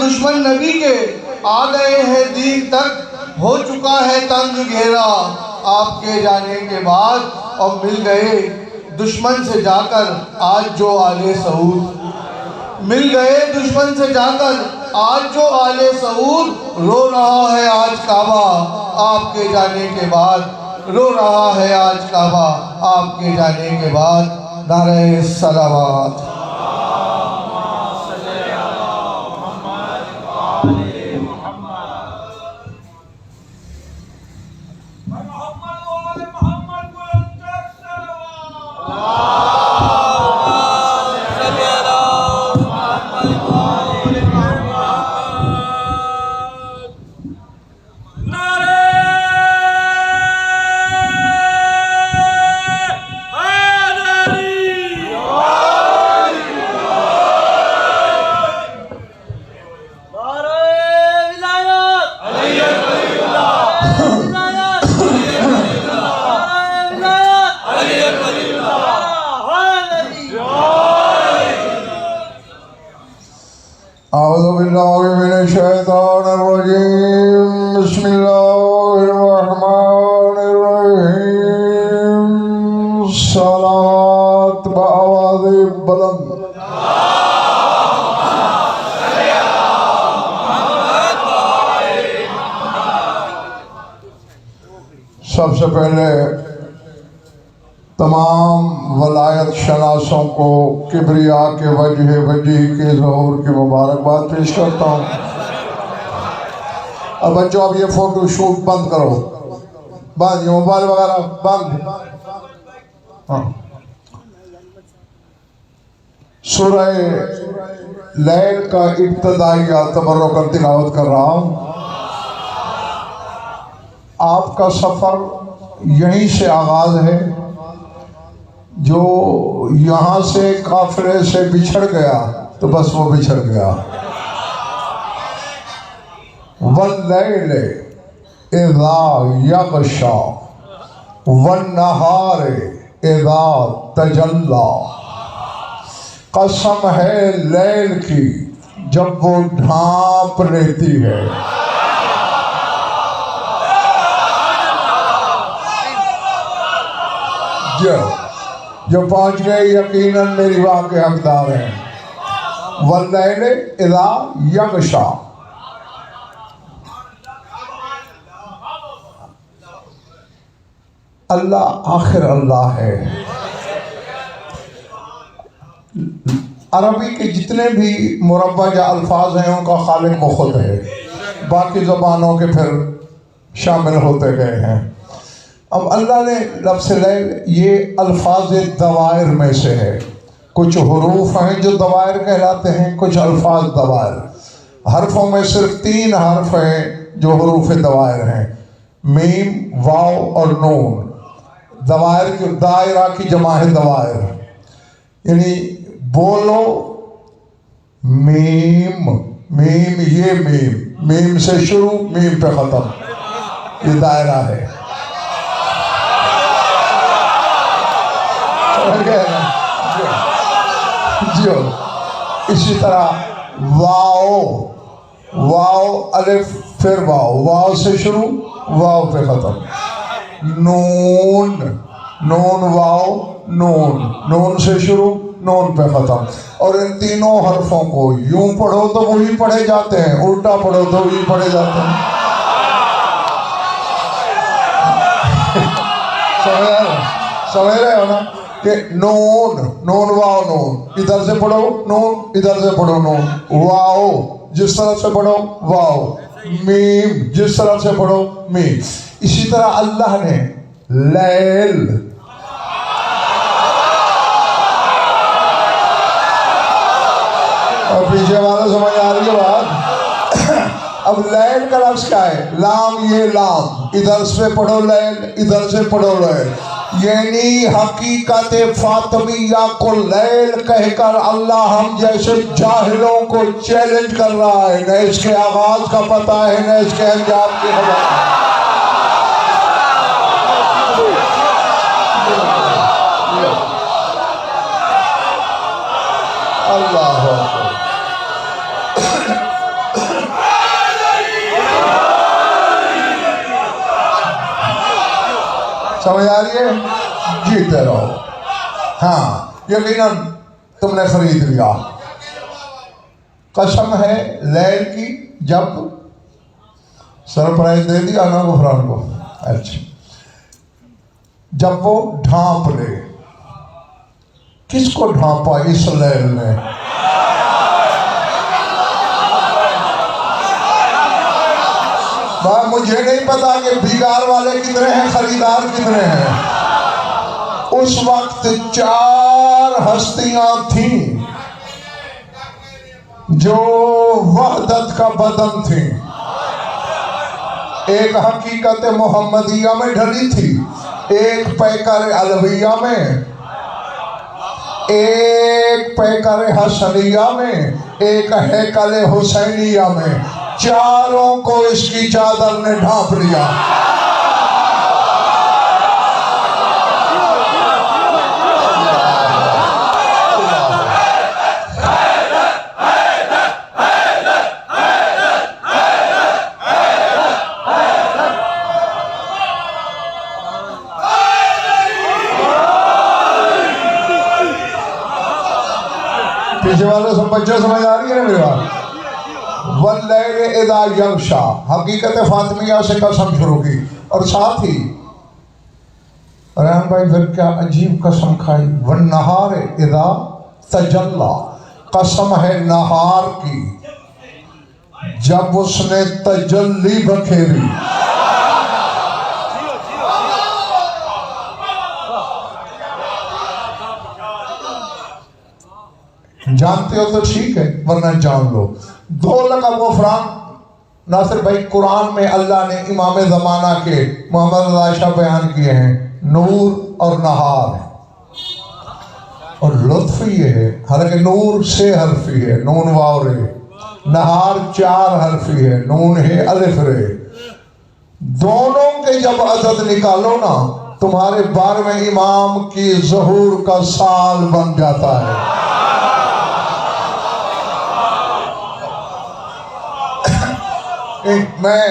दुश्मन नबी के आ गए हैं दीन तक, हो चुका है तंग घेरा आपके जाने के बाद। और मिल गए दुश्मन से जाकर आज जो आले सऊद, मिल गए दुश्मन से जाकर आज जो आले सऊद। रो रहा है आज काबा आपके जाने के बाद, रो रहा है आज काबा आपके जाने के बाद। नारे सलावत। सलात बआवाज़े बुलंद। सबसे पहले तमाम वलायत शनासों को किबरिया के वजह के ज़हूर की मुबारकबाद पेश करता हूँ। अब बच्चों, अब ये फोटो शूट बंद करो, बंद, ये मोबाइल वगैरह बंद। हाँ, सूरह लैल का इब्तदाई तबर्रुक कर तिलावत कर रहा हूँ। आपका सफ़र यहीं से आगाज़ है। जो यहाँ से काफिले से बिछड़ गया तो बस वो बिछड़ गया। वल्लैल इज़ा यग़शा वन्नहार इज़ा तजल्ला। कसम है लैल की जब वो ढांप लेती है। जो पहुंच गए यकीनन मेरी वाह के हकदार हैं। वल्लैल इज़ा यग़शा। अल्लाह आखिर अल्लाह है। अरबी के जितने भी मुरब्बा अल्फाज हैं उनका खालिक वो खुद है, बाकी ज़बानों के फिर शामिल होते गए हैं। अब अल्लाह ने लफ्ज़ लैल ये अल्फाज दवायर में से है। कुछ हुरूफ हैं जो दवायर कहलाते हैं, कुछ अल्फाज दवायर। हरफों में सिर्फ 3 हर्फ हैं जो हुरूफ दवायर हैं, मीम, वाव और नून। दवायर की दायरा की जमा है दवायर, यानी बोलो मीम, मीम, ये मीम से शुरू मीम पे ख़त्म, ये दायरा है। जो इसी तरह वाव अलिफ फिर वाव से शुरू वाव पे खत्म। नून वाव नून से शुरू नून पे खत्म। और इन तीनों हरफों को यूं पढ़ो तो वही पढ़े जाते हैं, उल्टा पढ़ो तो वही पढ़े जाते हैं। समझ रहे हो ना कि नून वाव नून, इधर से पढ़ो नून, इधर से पढ़ो नून। वाव जिस तरफ से पढ़ो वाव, मीम जिस तरफ से पढ़ो मीम। इसी तरह अल्लाह ने लैल, और पीछे वाला समझ आ रही है बात। अब लैल का लफ्ज़ क्या है? लाम, ये लाम, इधर से पढ़ो लैल, इधर से पढ़ो लैल। यानी हकीकत फातिमिया को लैल कहकर अल्लाह हम जैसे जाहिलों को चैलेंज कर रहा है। न इसके आगाज का पता है, न इसके अंजाम की खबर। अल्लाह समझ आ रही है? जीते रहो। हाँ, यकीनन तुमने खरीद लिया। कसम है लैल की, जब सरप्राइज दे दिया ना गुफरान को। अच्छा, जब वो ढांप ले, किसको ढांपा इस लैल ने? मुझे नहीं पता कि बिगार वाले कितने हैं, खरीदार कितने हैं। उस वक्त 4 हस्तियां थीं जो वहदत का बदन थी। एक हकीकत मोहम्मदिया में ढली थी, एक पैकर अलविया में, एक पैकर हसनिया में, एक हैकल हुसैनिया में। चारों को इसकी चादर ने ढांप लिया। पीछे वाले सब बच्चे समझ आ रही है ना मेरी बात? वल्लैल इज़ा यग़शा, हकीकत फातिमिया से कसम शुरू की। और साथ ही रेहान भाई फिर क्या अजीब कसम खाई, वन्नहार इज़ा तजल्ला, कसम है नहार की जब उसने तजल्ली बखेरी। जानते हो तो ठीक है, वरना जान लो। 2 लक़ब गुफ़रान नासिर भाई कुरान में अल्लाह ने इमाम ज़माना के मोहम्मद रज़ा शाह बयान किए हैं, नूर और नहार। और लुत्फ़ ये है, हालांकि नूर 6 हर्फी है, नून वाव रे, नहार 4 हर्फी है, नून है अलिफ रे। दोनों के जब अदद निकालो ना, तुम्हारे 12वें इमाम की ज़हूर का साल बन जाता है। मैं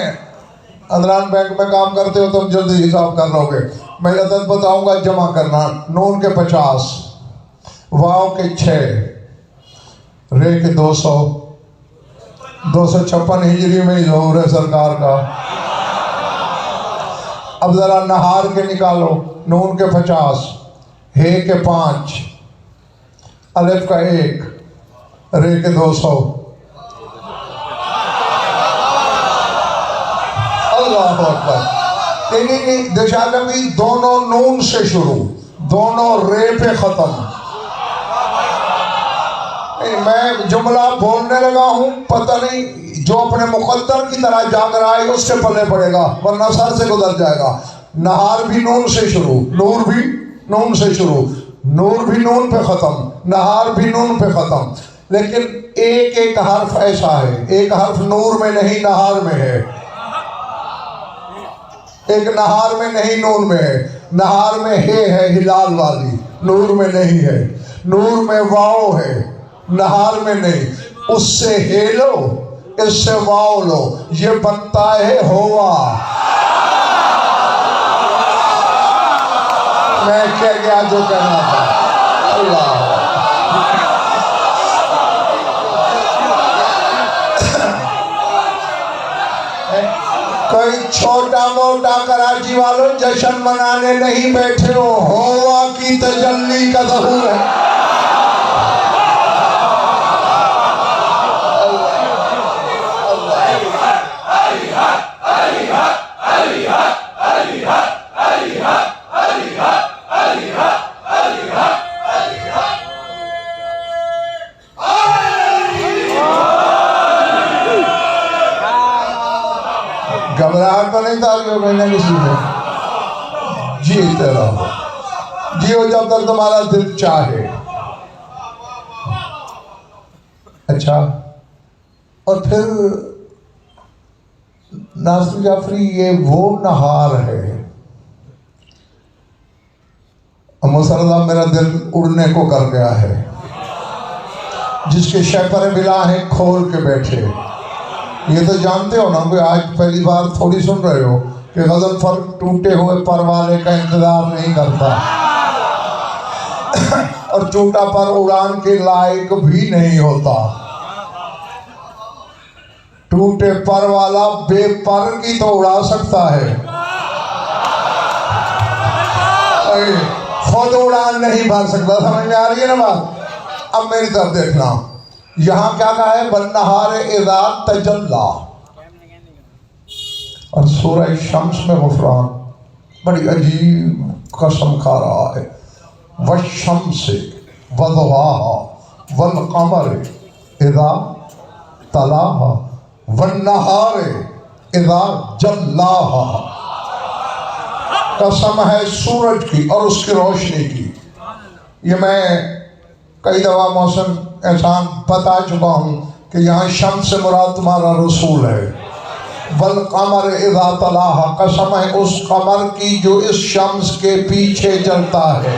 अंदरान बैंक में काम करते हो, तुम जल्दी हिसाब कर लोगे। मैं अदद बताऊंगा, जमा करना। नून के 50, वाव के 6, रे के 200, 256 हिजरी में ज़हूर है सरकार का। अब जरा नहार के निकालो, नून के 50, हे के 5, अलिफ का 1, रे के 200। नहीं, दशानवी दोनों नून से शुरू, दोनों रे पे खत्म। मैं जुमला बोलने लगा हूं, पता नहीं जो अपने मुकद्दर की तरह जाग रहा है उसके पल्ले पड़ेगा, वरना सर से गुजर जाएगा। नहार भी नून से शुरू, नूर भी नून से शुरू, नूर भी नून पे खत्म, नहार भी नून पे खत्म। लेकिन एक एक हर्फ ऐसा है, एक हर्फ नूर में नहीं नहार में है, एक नहार में नहीं नून में है। नहार में हे है हिलाल वाली, नूर में नहीं है। नूर में वाव है, नहार में नहीं। उससे हे लो, इससे वाव लो, ये बनता है होवा। मैं कह गया जो कहना था। अल्लाह कोई छोटा मोटा कराची वालों जश्न मनाने नहीं बैठे हो, होवा की तजल्ली का ज़हूर है। घबराहट तो नहीं था मैंने किसी में। जीते रहो, जियो जब तक तुम्हारा दिल चाहे। अच्छा, और फिर नासिर जाफरी ये वो नहार है। मुसलमान मेरा दिल उड़ने को कर गया है, जिसके शैपर बिला है खोल के बैठे। ये तो जानते हो ना, कोई आज पहली बार थोड़ी सुन रहे हो कि कि गज़नफर टूटे हुए पर वाले का इंतजार नहीं करता और टूटा पर उड़ान के लायक भी नहीं होता। टूटे पर वाला बेपर की तो उड़ा सकता है, खुद उड़ान नहीं भर सकता। समझ में आ रही है ना बात? अब मेरी तरफ देखना, यहाँ क्या कहा है? वन्नहारे इज़ा तजल्ला, और सूरह शम्स में गुफरान बड़ी अजीब कसम खा रहा है। वश्शम्स वज़ुहाहा वल्क़मर इज़ा तलाहा वन्नहारे इज़ा जल्लाहा। कसम है सूरज की और उसकी रोशनी की। ये मैं कई दफ़ा मौसम एहसान बता चुका हूँ कि यहाँ शम्स से मुराद तुम्हारा रसूल है। वल कमर इज़ा तलाहा, कसम है उस कमर की जो इस शम्स के पीछे जलता है।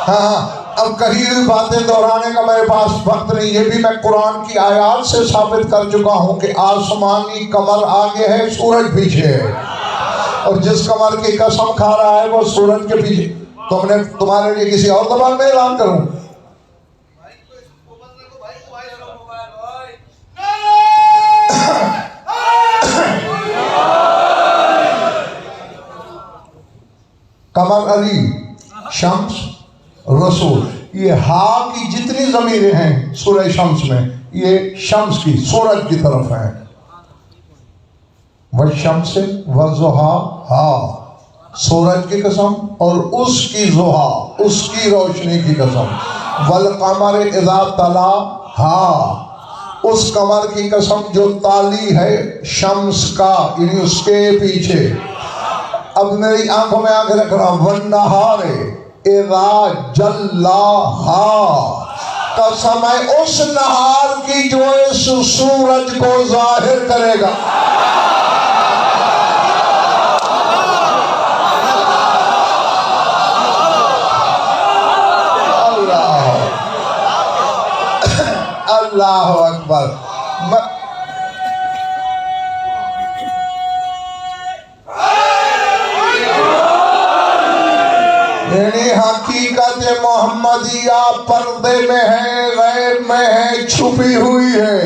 हाँ, अब कही हुई बातें दोहराने का मेरे पास वक्त नहीं। ये भी मैं कुरान की आयत से साबित कर चुका हूँ कि आसमानी कमर आगे है, सूरज पीछे है, और जिस कमर की कसम खा रहा है वो सूरज के पीछे। तुमने तुम्हारे लिए किसी और ज़बान में ऐलान करूं? कमर अली, शम्स, रसूल, ये हा की जितनी ज़मीरें हैं सूरह शम्स में, ये शम्स की, सूरज की तरफ है। वश्शम्स वज़ुहा, हा सूरज की कसम, और उसकी ज़ुहा, उसकी रोशनी की कसम। वल कमर इज़ा तला, हा उस कमर की कसम जो ताली है शम्स का, यानी उसके पीछे। अब मेरी आंखों में आंखें रख रहा। वन्नहारे इज़ा जल्लाहा, कसम है उस नहार की जो इस सूरज को जाहिर करेगा। अल्लाह अकबर। यानी हकीकत मोहम्मदिया पर्दे में है, गैब में है, छुपी हुई है।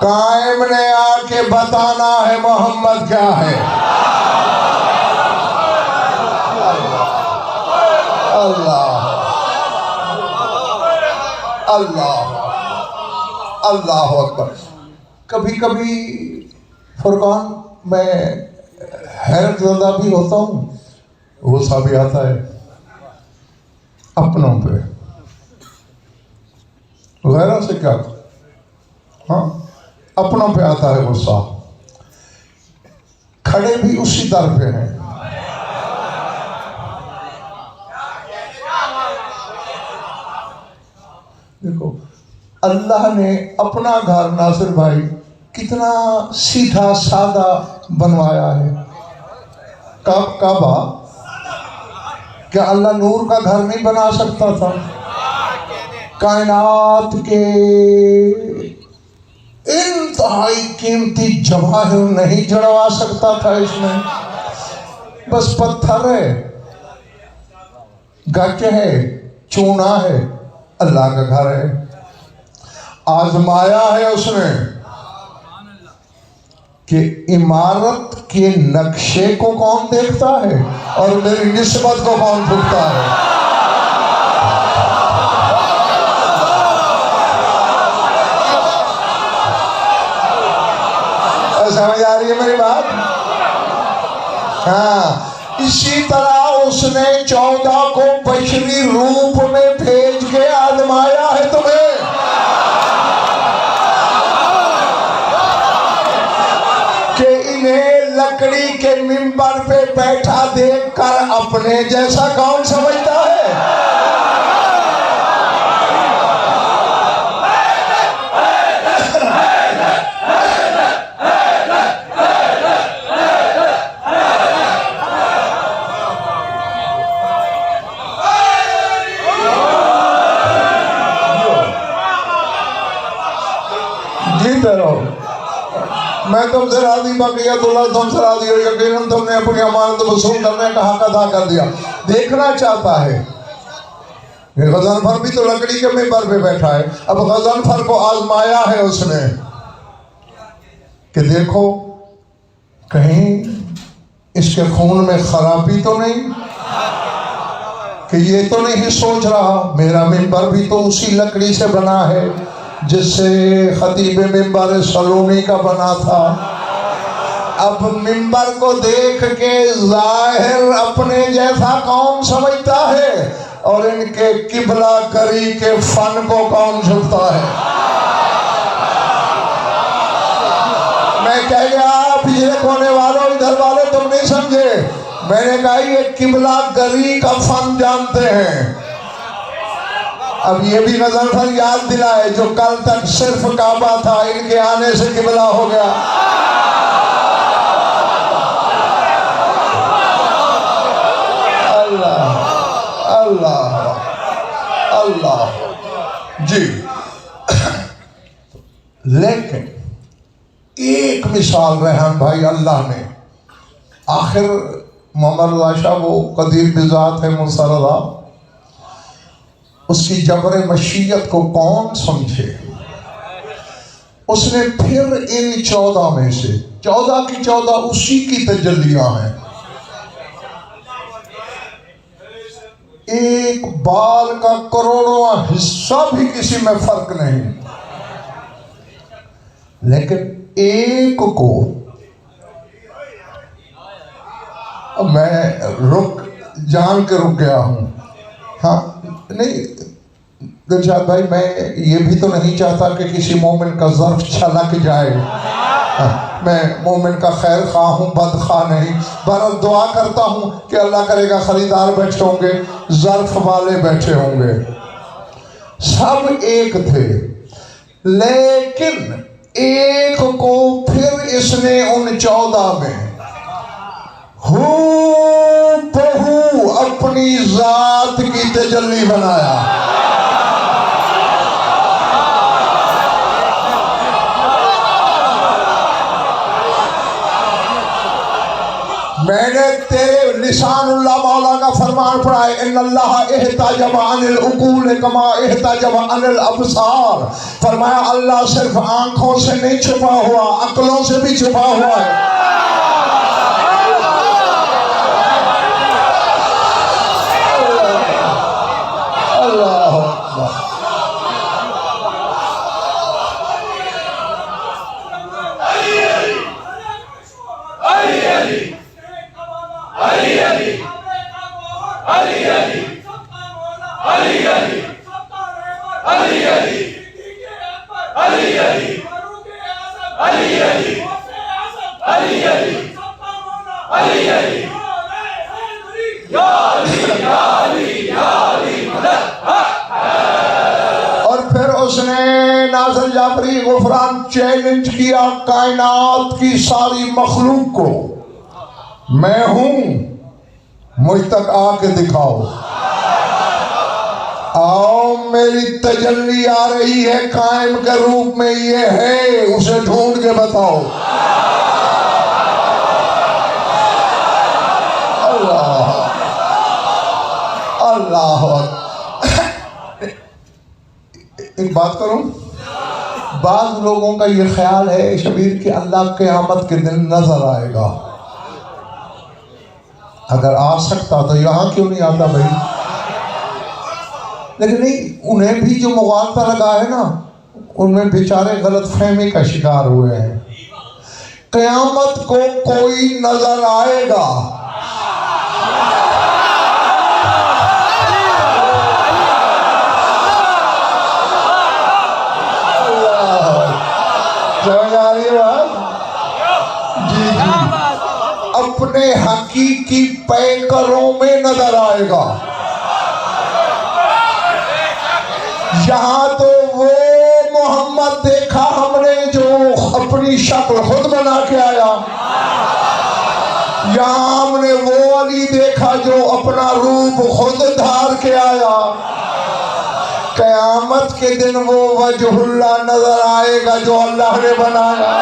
कायम ने आके बताना है मोहम्मद क्या है। अल्लाह अल्लाह अल्लाह अकबर। कभी कभी फुरकान मैं हैरत ज़दा भी होता हूँ, गुस्सा भी आता है अपनों पे, गैरों से क्या। हाँ, अपनों पे आता है गुस्सा। खड़े भी उसी दर पे हैं। देखो, अल्लाह ने अपना घर नासिर भाई कितना सीधा सादा बनवाया है। काबा, क्या अल्लाह नूर का घर नहीं बना सकता था? कायनात के इंतहाई कीमती जवाहिर नहीं जड़वा सकता था इसमें? बस पत्थर है, गच है, चूना है, अल्लाह का घर है। आजमाया है उसने कि इमारत के नक्शे को कौन देखता है और मेरी निस्बत को कौन फूकता है। समझ आ रही है मेरी बात? हाँ, इसी तरह उसने 14 को बशरी रूप में भेज के आजमाया है तुम्हें। कि इन्हें लकड़ी के मिंबर पे बैठा देखकर अपने जैसा कौन समझता है? जीते रहो। मैं तुमसे राजी बकियतुल्लाह तुमसे राजी हो, यकीनन तुमने अपनी अमानत वसूल करने का हक अदा कर दिया। देखना चाहता है गज़नफ़र भी तो लकड़ी के मिंबर पे बैठा है। अब गज़नफ़र को आजमाया है उसने कि देखो कहीं इसके खून में खराबी तो नहीं, कि ये तो नहीं सोच रहा मेरा मिंबर भी तो उसी लकड़ी से बना है जिससे खतीब मिंबर सलूनी का बना था। अब मिंबर को देख के जाहिर अपने जैसा कौन समझता है और इनके किबला करी के फन को कौन झुकता है। मैं कह गया आप ये कोने वालों इधर वाले तुम नहीं समझे। मैंने कहा ये किबला गरी का फन जानते हैं। अब ये भी गज़नफ़र याद दिलाए जो कल तक सिर्फ काबा था, इनके आने से किबला हो गया। अल्लाह अल्लाह अल्लाह जी। लेकिन एक मिसाल रेहान भाई अल्लाह ने आखिर मोहम्मद बादशाह वो कदीर बिज़ात है मुसर्रदा, उसकी जबर मशीयत को कौन समझे। उसने फिर इन 14 में से 14 की 14 उसी की तजल्लियां हैं। एक बाल का करोड़वां हिस्सा भी किसी में फर्क नहीं, लेकिन एक को मैं जान के रुक गया हूं। हाँ नहीं दिलशाद भाई, मैं ये भी तो नहीं चाहता कि किसी मोमिन का ज़र्फ छलक जाए। मैं मोमिन का खैर खा हूँ, बद खा नहीं। बरस दुआ करता हूँ कि अल्लाह करेगा खरीदार बैठे होंगे, ज़र्फ वाले बैठे होंगे, सब एक थे। लेकिन एक को फिर इसने उन 14 में हूबहू अपनी जात की तजल्ली बनाया। मैंने तेरे लिसानुल्लाह मौला का फरमान पढ़ा है, इन्नल्लाह इहताजब अनिल उकूल कमा इहताजब अनिल अबसार। फरमाया अल्लाह सिर्फ आंखों से नहीं छुपा हुआ, अक्लों से भी छुपा हुआ है। और फिर उसने नाज़िर जाफरी गुफरान चैलेंज किया कायनात की सारी मखलूक को, मैं हूं, मुझ तक आके दिखाओ। आओ मेरी तजल्ली आ रही है कायम के रूप में, ये है, उसे ढूंढ के बताओ। अल्लाह अल्लाह। एक बात करूं, बाज लोगों का ये ख्याल है शबीर कि अल्लाह क़यामत के दिन नजर आएगा। अगर आ सकता तो यहाँ क्यों नहीं आता भाई? लेकिन नहीं, उन्हें भी जो मुगालता लगा है ना, उनमें बेचारे गलत फहमी का शिकार हुए हैं। क़यामत को कोई नजर आएगा, समझ आ रही है बात? जी जी, अपने हकीकी पैकरों में नजर आएगा। यहाँ तो वो मोहम्मद देखा हमने जो अपनी शक्ल खुद बना के आया, यहाँ हमने वो अली देखा जो अपना रूप खुद धार के आया। क़यामत के दिन वो वजहुल्लाह नजर आएगा जो अल्लाह ने बनाया।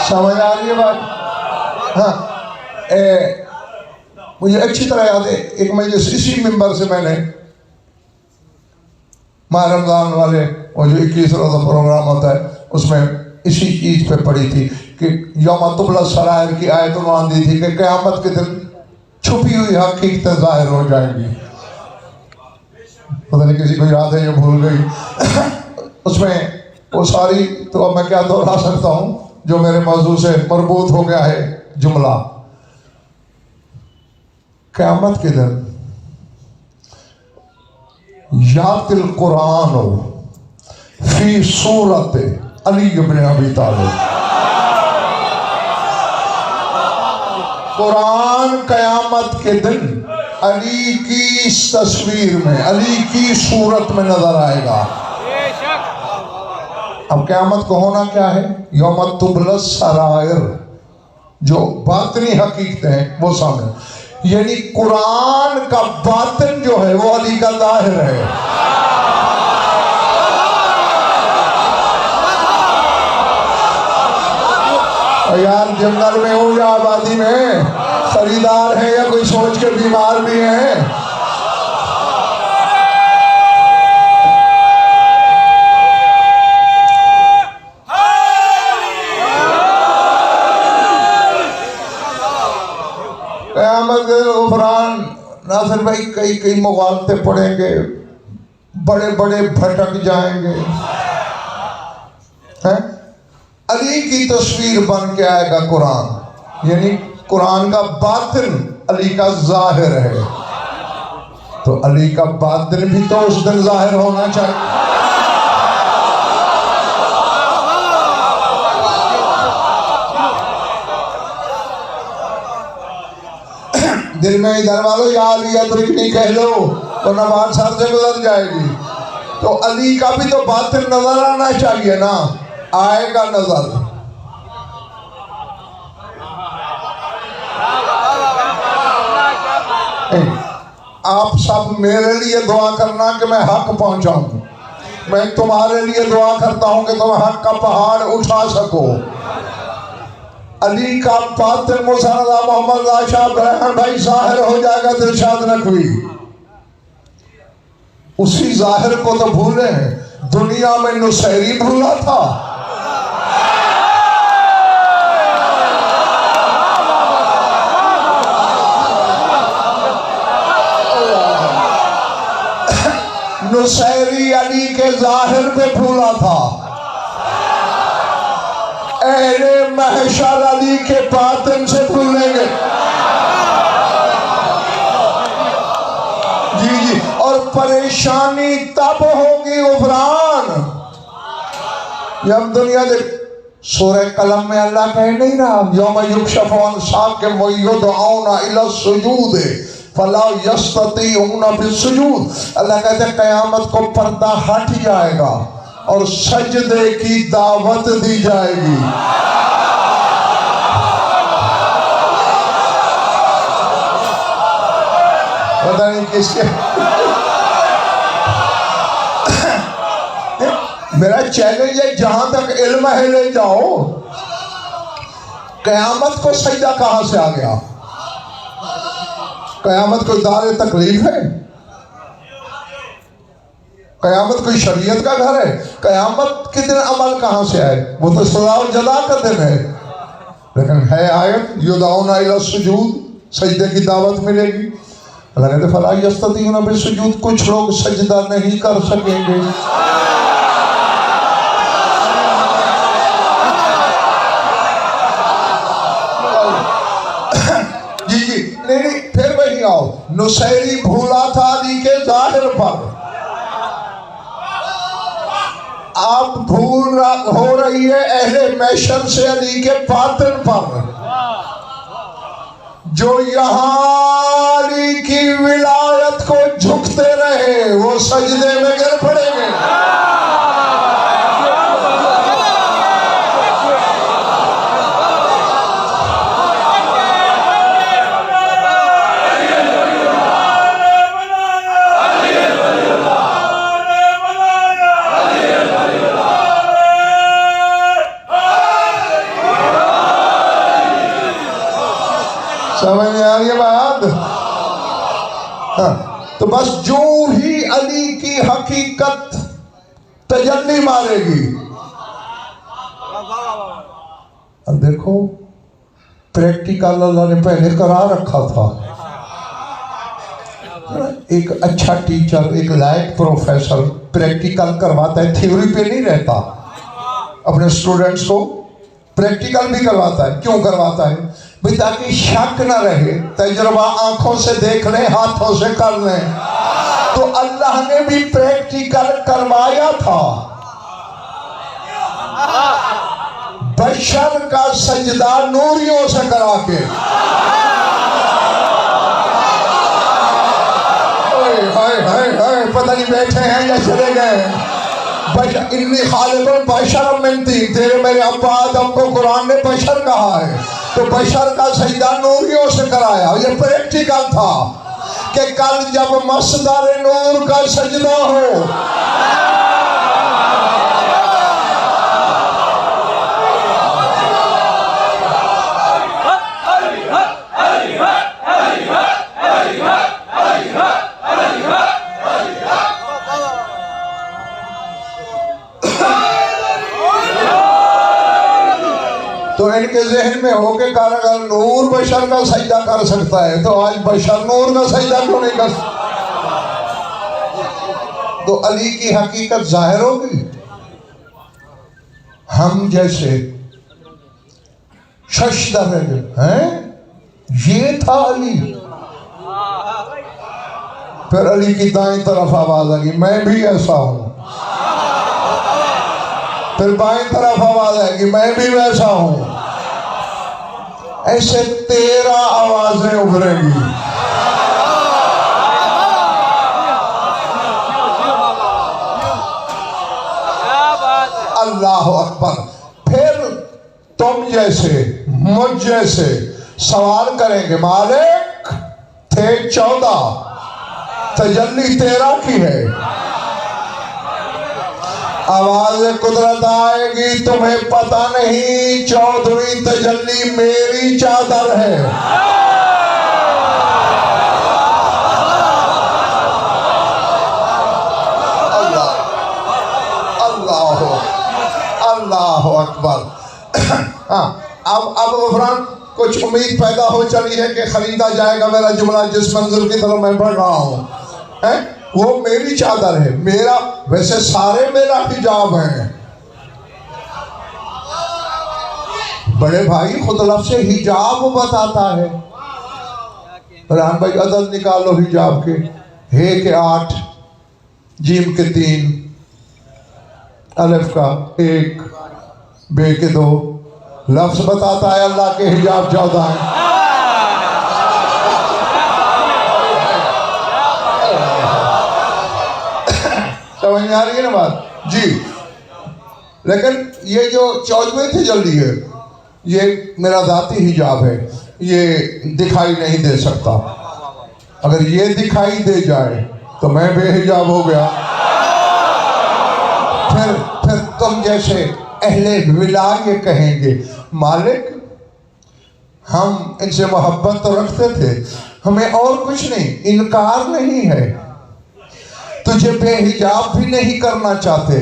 समझ आ रही है बात? हाँ, मुझे अच्छी तरह याद है एक मजलिस इसी मिंबर से मैंने माह रमजान वाले वो जो 21 रोज़ा प्रोग्राम होता है उसमें इसी चीज़ पे पढ़ी थी कि यौम तुबला सरायर की आयत उन्वान दी थी कि क़यामत के दिन छुपी हुई हकीकतें जाहिर हो जाएंगी। पता नहीं किसी को याद है या भूल गई। उसमें वो सारी तो अब मैं क्या दोहरा सकता हूँ जो मेरे मौजू से मरबूत हो गया है जुमला। क़यामत के दिन यातिल कुरान फी सूरत अली इब्न अबी तालिब। कुरान क़यामत के दिन अली की इस तस्वीर में, अली की सूरत में नजर आएगा। अब क़यामत को होना क्या है? यौम तुबला सरायर, जो बातनी हकीकतें हैं वो सामने, यानी कुरान का बातिन जो है वो अली का जाहिर है। और यार जंगल में हो या आबादी में, खरीदार है या कोई सोच के बीमार भी है, नासिर भाई कई कई मुगालते पड़ेंगे, बड़े बड़े भटक जाएंगे हैं? अली की तस्वीर बन के आएगा कुरान, यानी कुरान का बातिन अली का जाहिर है। तो अली का बातिन भी तो उस दिन जाहिर होना चाहिए। दिल में इधर वालों या अली अदरिकनी कह लो तो नमाज सर से गुजर जाएगी। तो अली का भी तो बातिन नजर आना चाहिए ना, आएगा नजर। आप सब मेरे लिए दुआ करना कि मैं हक पहुंचाऊं, मैं तुम्हारे लिए दुआ करता हूं कि तुम हक का पहाड़ उठा सको। अली का बातिन मुसन्नदा मोहम्मद आशा बहन भाई जाहिर हो जाएगा दिलशाद नकवी। उसी जाहिर को तो भूले हैं, दुनिया में नुसैरी भूला था। नुसैरी अली के जाहिर पे भूला था। अहले महशर अली के बातिन से भूलेंगे। जी जी, और परेशानी तब होगी उफरान जब दुनिया देख। सूरह कलम में अल्लाह कह नहीं रहा यौम युक्शफ़ु अन साक़िम व युदऔना इला सुजूद फला यस्ततीऊना बिस्सुजूद। अल्लाह कहते हैं क़यामत को पर्दा हट जाएगा और सजदे की दावत दी जाएगी। पता नहीं किसके मेरा चैलेंज है, जहां तक इल्म है ले जाओ। क़यामत को सजदा कहां से आ गया? क़यामत कोई दार तकलीफ है? क़यामत कोई शरीयत का घर है? क़यामत के दिन अमल कहाँ से आए? वो तो सज़ा और जज़ा का दिन है। लेकिन है आयत युदऔना इला सुजूद, सजदे की दावत मिलेगी। अल्लाह कहते फला यस्ततीऊना बिस्सुजूद, कुछ लोग सजदा नहीं कर सकेंगे। जी जी, नहीं फिर वही आओ, नुसैरी भूला था अली के जाहिर पर, आप भूल हो रही है अहले महशर से अली के बातिन पर, जो यहाँ अली की विलायत को झुक उठते रहे वो सजदे में गिर पड़ेंगे। समझ में आ रही है बात? हाँ, तो बस जो ही अली की हकीकत तजल्ली मारेगी। अब देखो प्रैक्टिकल अल्लाह ने पहले करा रखा था। एक अच्छा टीचर, एक लायक प्रोफेसर प्रैक्टिकल करवाता है, थ्योरी पे नहीं रहता। अपने स्टूडेंट्स को प्रैक्टिकल भी करवाता है। क्यों करवाता है भाई? ताकि शक न रहे, तजुर्बा आंखों से देख लें, हाथों से कर लें। तो अल्लाह ने भी प्रैक्टिकल करवाया था। बशर का सजदा नूरियों से करा के। हाय हाय हाय, पता नहीं बैठे हैं या चले गए। इन्नी खालिद बशर मिनती, तेरे मेरे अब्बा आदम को कुरान ने बशर कहा है, तो बशर का सजदा नूरियों से कराया। ये प्रैक्टिकल था कि कल जब मसदर नूर का सजदा हो, तो इनके जहन में हो के कर, अगर नूर बशर का सजदा कर सकता है तो आज बशर नूर का सजदा क्यों नहीं कर सकता? तो अली की हकीकत जाहिर होगी। हम जैसे शशदर हैं, ये था अली। फिर अली की दाएं तरफ आवाज आ गई, मैं भी ऐसा हूं। फिर बाएं तरफ आवाज आएगी, मैं भी वैसा हूं। ऐसे 13 आवाजें उभरेंगी। अल्लाह अकबर। फिर तुम जैसे, मुझ जैसे सवाल करेंगे, मालिक थे 14, तजल्ली 13 की है। आवाज कुदरत आएगी, तुम्हें पता नहीं 14वीं तजल्ली मेरी चादर है। अल्लाह अल्लाह अल्लाह अकबर। हाँ, अब गफरान कुछ उम्मीद पैदा हो चली है कि खरीदा जाएगा मेरा जुमला जिस मंजिल की तरफ मैं बढ़ रहा हूँ, है वो मेरी चादर है। मेरा, वैसे सारे मेरा हिजाब है। बड़े भाई खुद लफ्ज़ से हिजाब बताता है। राम भाई अदद निकालो हिजाब के। हे के 8, जीम के 3, अलिफ का 1, बे के 2। लफ्ज़ बताता है अल्लाह के हिजाब 14 है। समझ में आ रही है ना बात जी? लेकिन ये जो 14वीं तजल्ली है, ये मेरा जाती हिजाब है, ये दिखाई नहीं दे सकता। अगर ये दिखाई दे जाए तो मैं बेहिजाब हो गया। फिर तुम जैसे अहले विला ये कहेंगे, मालिक हम इनसे मोहब्बत तो रखते थे, हमें और कुछ नहीं, इनकार नहीं है, तुझे बेहिजाब भी नहीं करना चाहते,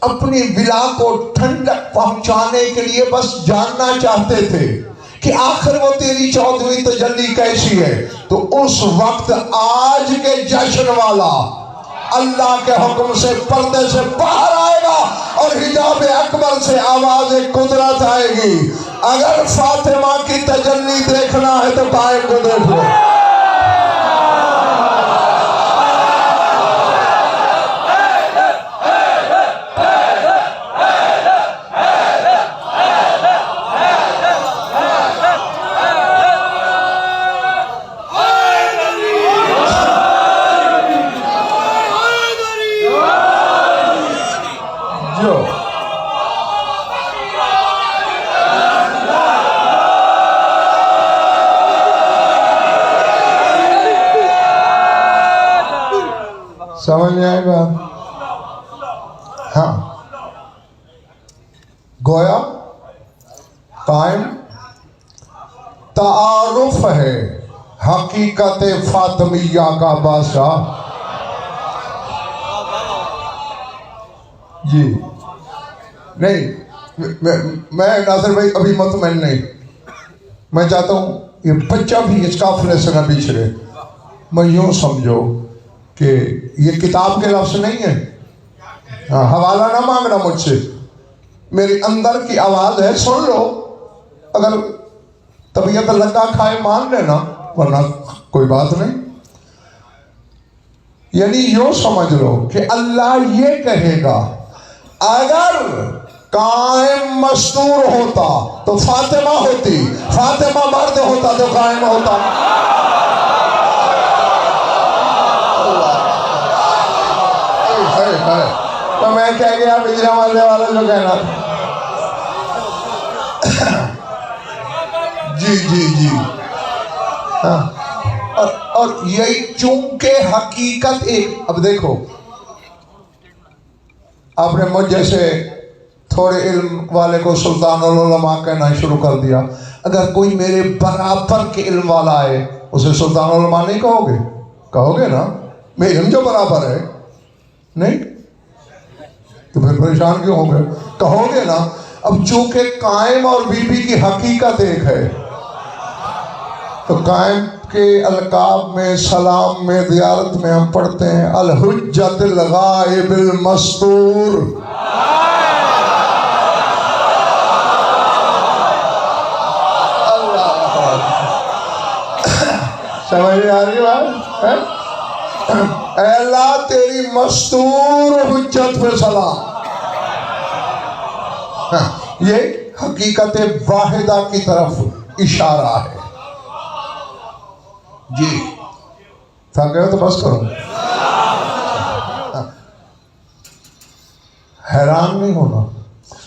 अपनी विला को ठंडक पहुंचाने के लिए बस जानना चाहते थे कि आखिर वो तेरी 14वीं तजल्ली कैसी है। तो उस वक्त आज के जश्न वाला अल्लाह के हुक्म से पर्दे से बाहर आएगा और हिजाब अकबर से आवाज कुदरत आएगी। अगर फातिमा की तजल्ली देखना है तो बाएं को देख लो। जो समझ में आएगा। हाँ, गोया कायम तारुफ है हकीकत फातिमिया का बादशाह। जी नहीं, मैं नासिर भाई अभी मुतमईन नहीं, मैं चाहता हूँ ये बच्चा भी इस काफिले से न बिछड़े। मैं यूँ समझो कि ये किताब के लफ्ज़ नहीं है, हवाला ना मांगना मुझसे, मेरी अंदर की आवाज़ है, सुन लो। अगर तबीयत लगा खाए मान लेना, वरना कोई बात नहीं। यानी यूँ समझ लो कि अल्लाह ये कहेगा, अगर कायम मस्तूर होता तो फातिमा होती, फातिमा मर्द होता तो कायम होता। तो मैं क्या गया बिजरा मारने वाला जो कहना। जी जी जी हाँ। और यही चूंकि हकीकत एक, अब देखो आपने मुझ जैसे थोड़े इल्म वाले को सुल्तानुल उलमा कहना शुरू कर दिया। अगर कोई मेरे बराबर के इल्म वाला आए उसे सुल्तानुल उलमा नहीं कहोगे? कहोगे ना, मेरे इल्म जो बराबर है। नहीं तो फिर परेशान क्यों हो गए? कहोगे ना। अब चूंकि कायम और बीबी की हकीकत एक है, तो कायम के अलकाब में, सलाम में, ज़ियारत में हम पढ़ते हैं अल हुज्जतुल गाइबिल मस्तूर। समझ आ रही बात है? अल्लाह तेरी मस्तूर हुज्जत पे सलाम। हाँ, ये हकीकत वाहिदा की तरफ इशारा है। जी थक गए तो बस करो। हैरान नहीं होना,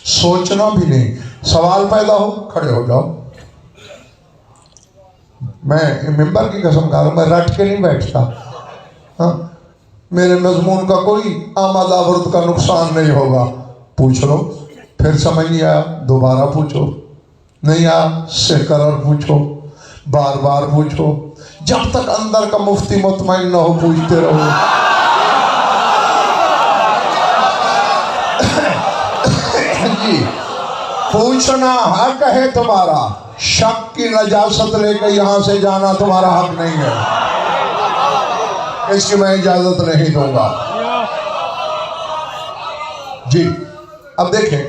सोचना भी नहीं, सवाल पैदा हो खड़े हो जाओ। मैं मिंबर की कसम खा रहा हूं, मैं रट के नहीं बैठता। हाँ, मेरे मजमून का कोई आमद आवरत का नुकसान नहीं होगा। पूछ लो, फिर समझ नहीं आया दोबारा पूछो, नहीं आया सेकर पूछो, बार बार पूछो, जब तक अंदर का मुफ्ती मुतमईन न हो पूछते रहो। जी पूछना हक है तुम्हारा, शक की नजासत लेकर यहां से जाना तुम्हारा हक नहीं है, इसकी मैं इजाजत नहीं दूंगा। जी अब देखें,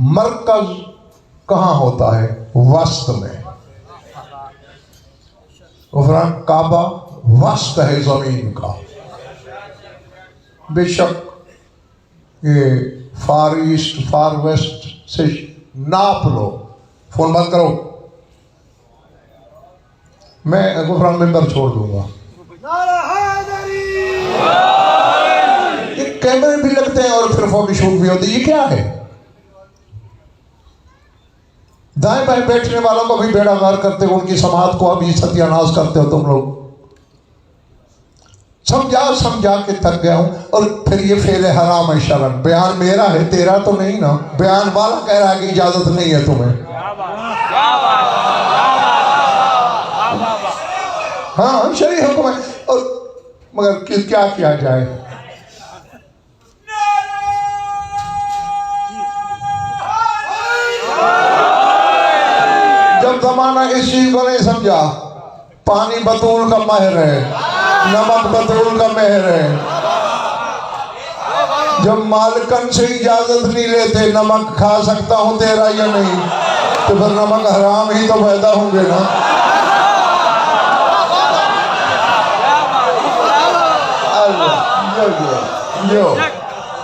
मरकज कहां होता है? वस्त में। गुफरान काबा वस्त है जमीन का। बेशक ये फार ईस्ट फार वेस्ट से नाप लो। फोन बंद करो, मैं गुफरान मेंबर छोड़ दूंगा। ये कैमरे भी लगते हैं और फिर फोटोशूट भी होती है, ये क्या है? दाएं बाएं बैठने वालों को भी बेड़ागार करते हो, उनकी समाज को अभी सत्यानाश करते हो तुम लोग। समझा समझा के थक गया हूं। और फिर ये फेल हराम है शरम। बयान मेरा है, तेरा तो नहीं ना। बयान वाला कह रहा है कि इजाजत नहीं है तुम्हें। हाँ शरीय हुक्म है, और मगर क्या किया जाए? जब जमाना इस चीज को नहीं समझा, पानी बतूल का महर है, नमक बतूल का महर है। जब मालकन से इजाजत नहीं लेते, नमक खा सकता हूं तेरा या नहीं, तो फिर नमक हराम ही तो पैदा होंगे ना।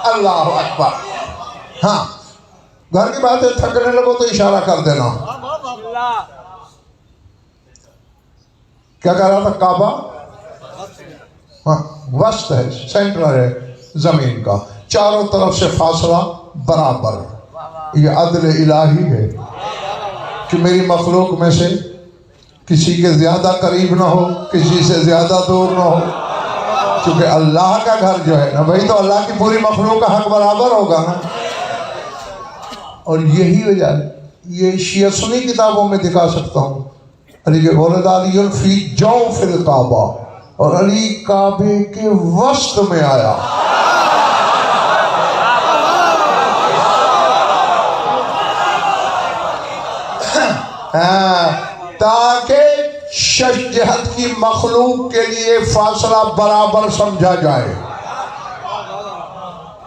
अल्लाह अकबर। हाँ, घर की बात है, थकने लगो तो इशारा कर देना। क्या कह रहा था? काबा हाँ वस्त है, सेंटर है जमीन का। चारों तरफ से फासला बराबर। ये अदल इलाही है कि मेरी मखलूक में से किसी के ज़्यादा करीब ना हो, किसी से ज़्यादा दूर ना हो, क्योंकि अल्लाह का घर जो है ना भाई, तो अल्लाह की पूरी मखलूक का हक बराबर होगा ना। और यही वजह, ये शिया सुन्नी किताबों में दिखा सकता हूँ। अली के वलद फी जौफिल काबा, और अली काबे के वस्त में आया। ताकि शजहत की मखलूक के लिए फासला बराबर समझा जाए।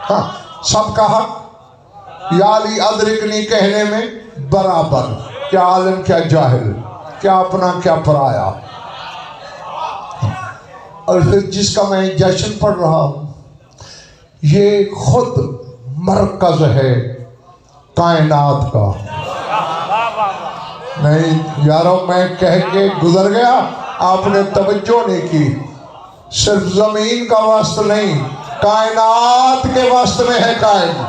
हाँ, सबका हक या अली अदरिकनी कहने में बराबर, क्या आलिम क्या जाहिल, क्या अपना क्या पराया। और फिर जिसका मैं जश्न पढ़ रहा हूं, ये खुद मरकज है कायनात का। नहीं यारों, मैं कह के गुजर गया, आपने तवज्जो नहीं की। सिर्फ जमीन का वास्ता नहीं, कायनात के वास्ते में है कायम।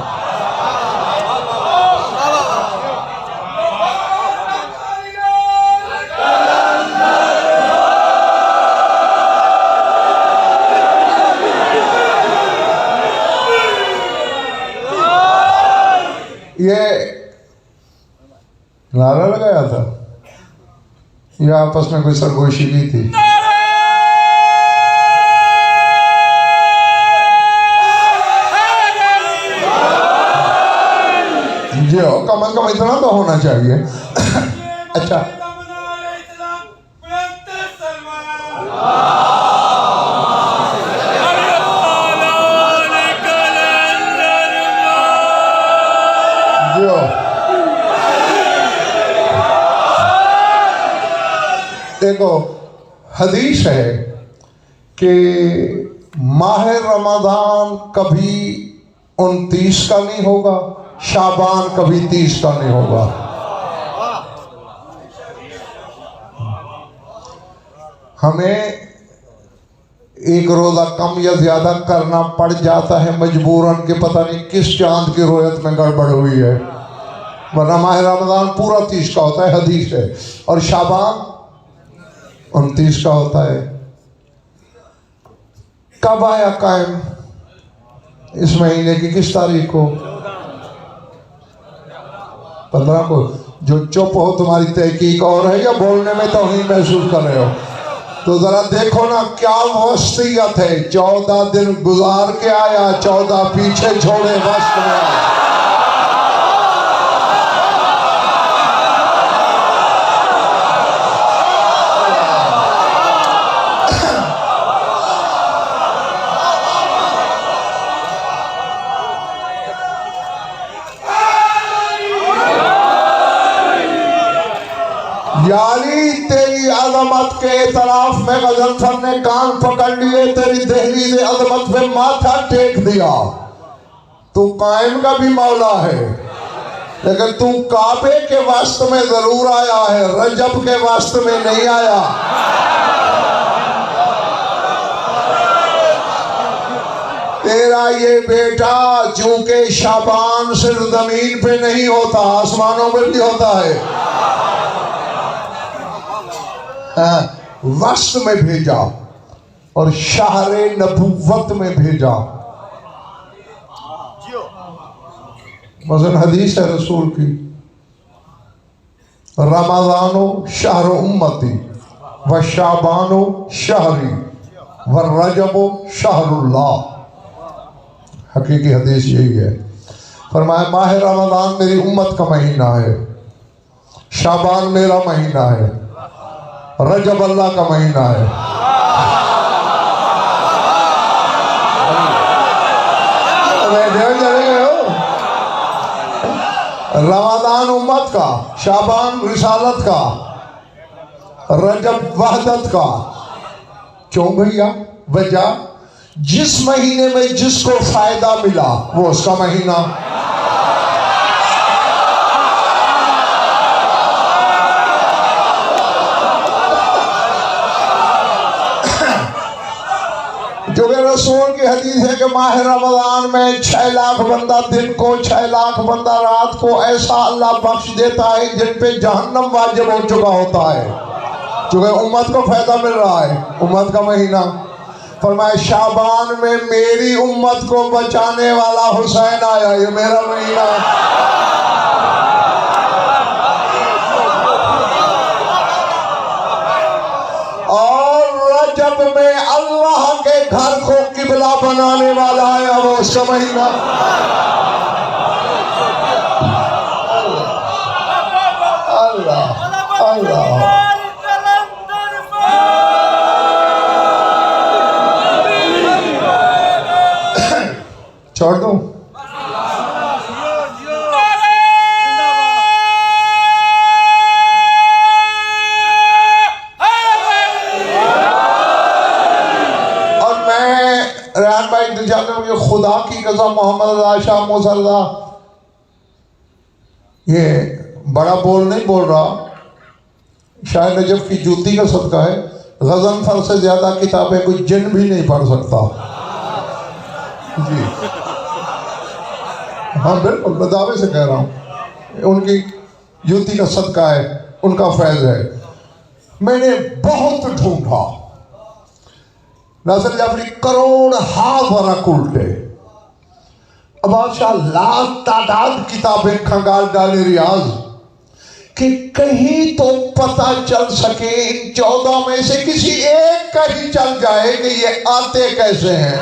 ये नारा लगाया था या आपस में कोई सरगोशी भी थी? जो कम से कम इतना तो होना चाहिए। अच्छा, देखो हदीस है कि माह रमज़ान कभी 29 का नहीं होगा, शाबान कभी 30 का नहीं होगा। हमें एक रोज़ा कम या ज़्यादा करना पड़ जाता है मजबूरन, के पता नहीं किस चांद की रोयत में गड़बड़ हुई है, वरना माह रमज़ान पूरा 30 का होता है, हदीस है। और शाबान 29 का होता है। कब आया कायम? इस महीने की किस तारीख को? 15 को। जो चुप हो, तुम्हारी तहकीक और है या बोलने में तौहीन महसूस कर रहे हो? तो जरा देखो ना क्या वसीयत है। 14 दिन गुजार के आया, 14 पीछे छोड़े, वस्त में आया। यानी तेरी अजमत के एतराफ में गजनफर ने कान पकड़ लिए, तेरी दहलीज अजमत पे माथा टेक दिया। तू कायम का भी मौला है, लेकिन तू काबे के वास्ते में जरूर आया है, रजब के वास्ते में नहीं आया। तेरा ये बेटा चूंकि शाबान सिर्फ जमीन पे नहीं होता, आसमानों में भी होता है, वस्त में भेजा और शहरे नबुव्वत में भेजा। मज़न हदीस है रसूल की, रमज़ानो शहर उम्मती व शाबानो शहरी व रजबो शहरुल्लाह। हकीकी हदीस यही है। फरमाया माह रमज़ान मेरी उम्मत का महीना है, शाबान मेरा महीना है, रजब अल्लाह का महीना है। रमज़ान उम्मत का, शाबान रिसालत का, रजब वहदत का। क्यों भैया? वजह, जिस महीने में जिसको फायदा मिला वो उसका महीना। जो रसूल की हदीस है कि माह रमजान में 6 लाख बंदा दिन को, 6 लाख बंदा रात को ऐसा अल्लाह बख्श देता है जिन पे जहन्नम वाजिब हो चुका होता है, चूँकि उम्मत को फायदा मिल रहा है। उम्मत का महीना, फरमाए शाबान में मेरी उम्मत को बचाने वाला हुसैन आया, ये मेरा महीना है। रजब में अल्लाह के घर को किबला बनाने वाला है वो उसका महीना। अल्लाह अल्लाह छोड़ दूं? खुदा की कसम मोहम्मद शाह मुसल्ला, ये बड़ा बोल नहीं बोल रहा, शाह नजफ की जूती का सदका है, गज़नफर से ज्यादा किताबें कोई जिन भी नहीं पढ़ सकता जी। हाँ बिल्कुल, मैं दावे से कह रहा हूँ, उनकी जूती का सदका है, उनका फैज़ है। मैंने बहुत ढूंढा, नासिर जाफरी करोड़ हा वरक उल्टे, अब बादशाह लाख तादाद किताबें खंगाल डाले रियाज कि कहीं तो पता चल सके इन 14 में से किसी एक का ही चल जाए कि ये आते कैसे हैं।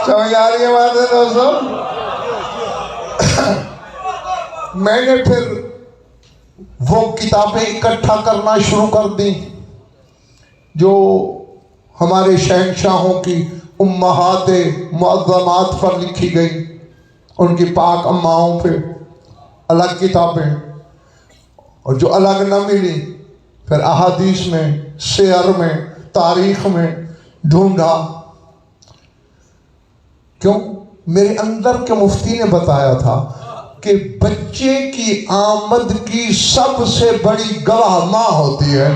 समझ आ रही है बात है दोस्तों? मैंने फिर वो किताबें इकट्ठा करना शुरू कर दी जो हमारे शहंशाहों की उम्महाते मुअज़्ज़मात पर लिखी गई, उनकी पाक अम्माओं पे अलग किताबें, और जो अलग न मिली फिर अहादीस में, शेर में, तारीख में ढूंढा। क्यों? मेरे अंदर के मुफ्ती ने बताया था कि बच्चे की आमद की सबसे बड़ी गवाह माँ होती है।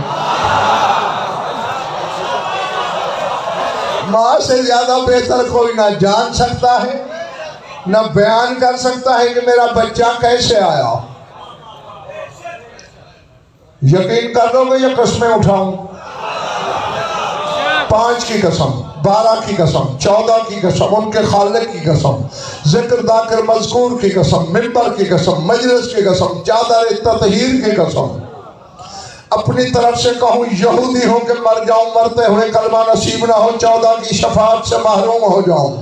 माँ से ज्यादा बेहतर कोई ना जान सकता है, ना बयान कर सकता है कि मेरा बच्चा कैसे आया। यकीन कर लोगे या कस्में उठाऊं? 5 की कसम, 12 की कसम, 14 की कसम, उनके खालिक की कसम, जिक्र दाकिर मज़कूर की कसम, मिंबर की कसम, मजलिस की कसम, चादर ततहीर की कसम, अपनी तरफ से कहूँ यहूदी हो के मर जाऊं, मरते हुए कलमा नसीब ना हो, 14 की शफाअत से महरूम हो जाऊं।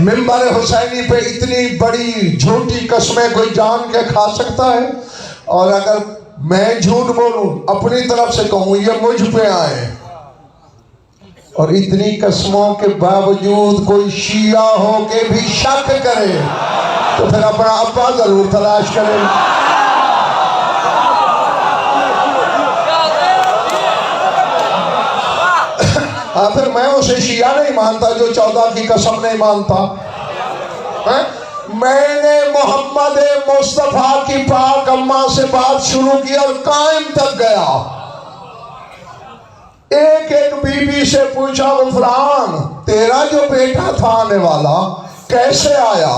मिंबर हुसैनी पे इतनी बड़ी झूठी कस्में कोई जान के खा सकता है? और अगर मैं झूठ बोलूं, अपनी तरफ से कहूँ ये मुझ पे आए, और इतनी कस्मों के बावजूद कोई शिया हो के भी शक करे तो फिर अपना अब्बा जरूर तलाश करे। फिर मैं उसे शिया नहीं मानता जो 14 की कसम नहीं मानता है? मैंने मोहम्मद मुस्तफा की पाक अम्मा से बात शुरू की और कायम तक गया। एक एक बीबी से पूछा, गुफरान तेरा जो बेटा था आने वाला कैसे आया?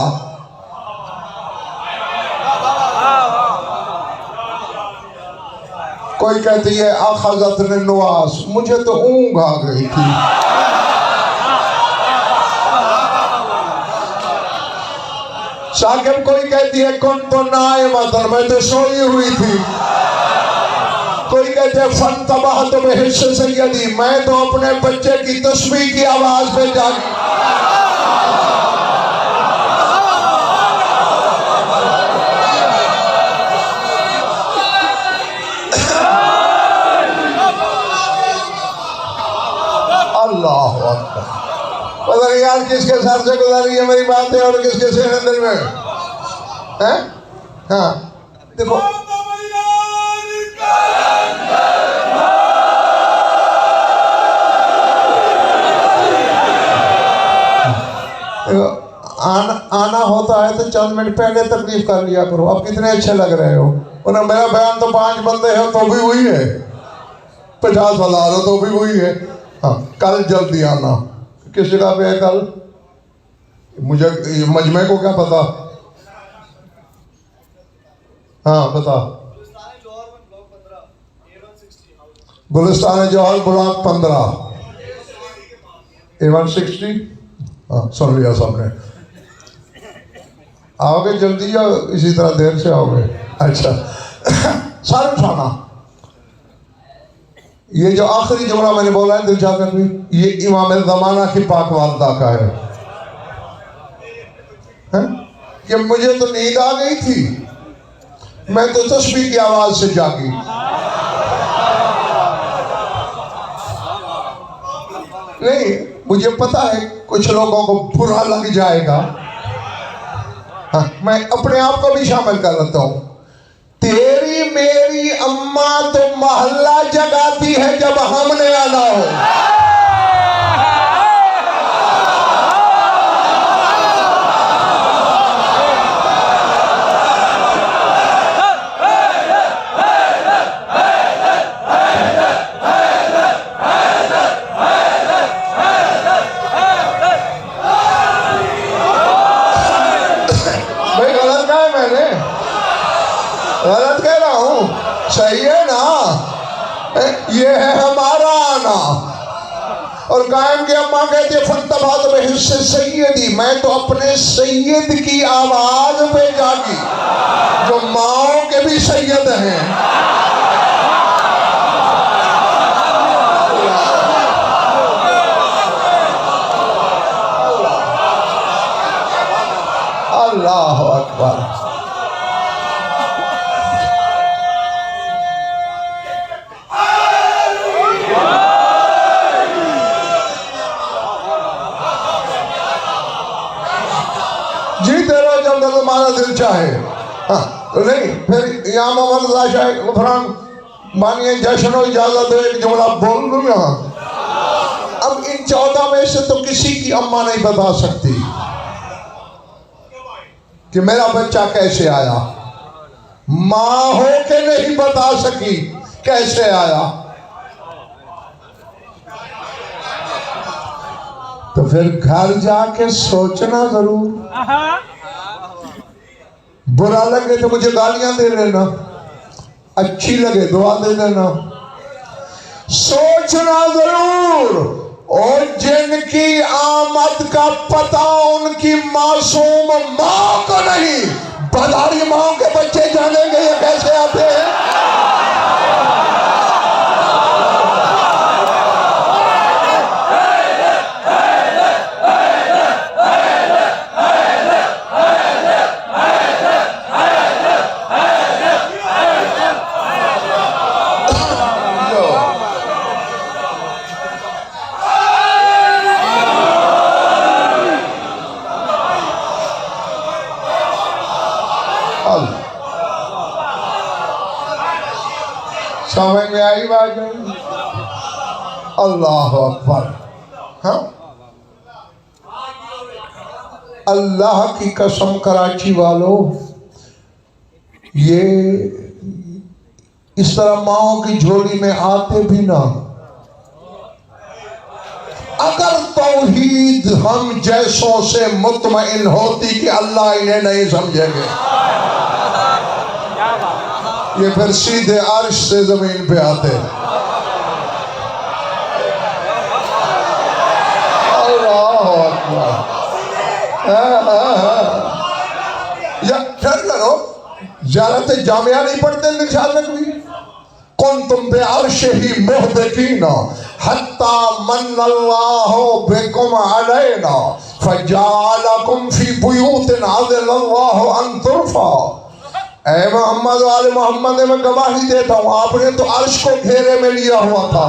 कोई कहती है अखज़त निवास, मुझे तो ऊँघ आ गई थी। साकिब कोई कहती है कौन तो नाइमतन, मैं तो सोई हुई थी। कोई कहते हैं फन तबाह तो मैं हिस्से सैयदी, मैं तो अपने बच्चे की तस्बीह की आवाज पे जागी। अल्लाह अकबर। पता नहीं यार किसके सर से गुजर रही है मेरी बातें और किसके सिर अंदर में है? हाँ देखो, आना होता है तो चंद मिनट पहले तकलीफ कर लिया करो। अब कितने अच्छे लग रहे हो। उन्हें मेरा बयान तो 5 बंदे हैं तो भी वही है, 50,000 हो तो भी वही है। हाँ, कल जल्दी आना। किस जगह पे है कल? मुझे मजमे को क्या पता। हाँ बता। गुलिस्तान जौहर ब्लॉक 15 A160। हाँ सुन लिया सबने। आओगे जल्दी या इसी तरह देर से आओगे? अच्छा सारे उठाना। ये जो आखिरी जुमला मैंने बोला है दिल जाकर भी, ये इमाम ज़माना की पाक वालदा का है कि मुझे तो नींद आ गई थी, मैं तो तस्बीह की आवाज से जागी। नहीं, मुझे पता है कुछ लोगों को बुरा लग जाएगा। हाँ, मैं अपने आप को भी शामिल कर लेता हूं। तेरी मेरी अम्मा तो मोहल्ला जगाती है जब हमने आना हो। गलत कह रहा हूं? सही है ना? ये है हमारा आना। और कायम की अम्मा कहती है फंतबाद में हिस्से सैयदी, मैं तो अपने सैयद की आवाज पे जागी जो माओ के भी सैयद हैं। अल्लाह अकबर। जीते रहो जब तक तुम्हारा दिल चाहे। हाँ तो नहीं, फिर यहाँ मोहम्मद रज़ा शाह गुफरान मानिए जश्न और इजाजत दो, एक जुमला बोल दूँ यहाँ। अब इन 14 में से तो किसी की अम्मा नहीं बता सकती कि मेरा बच्चा कैसे आया। माँ हो के नहीं बता सकी कैसे आया, तो फिर घर जाके सोचना जरूर। बुरा लगे तो मुझे गालियां दे लेना, अच्छी लगे दुआ दे देना। सोचना जरूर। और जिनकी आमद का पता उनकी मासूम माँ को नहीं, बदारी माँ के बच्चे जानेंगे ये कैसे आते हैं। समझ में आई बात? अल्लाह अकबर। हाँ, अल्लाह की कसम कराची वालों, ये इस तरह माओ की झोली में आते भी ना। अगर तौहीद हम जैसों से मुतमईन होती कि अल्लाह इन्हें नहीं समझेंगे, ये फिर सीधे अर्श से जमीन पे आते। अल्लाह अकबर। या डर करो, ज़्यादा जामिया नहीं पढ़ते निशान में कभी। कौन तुम बे अर्श ही मुहदकीना हत्ता मन्नल्लाहु बिकुम अलैना फजालकुम फी बुयूतिन अज़ल्लल्लाहु अन तुरफा। ऐ मोहम्मद वाले मोहम्मद, मैं गवाही देता हूँ, आपने तो अर्श को घेरे में लिया हुआ था।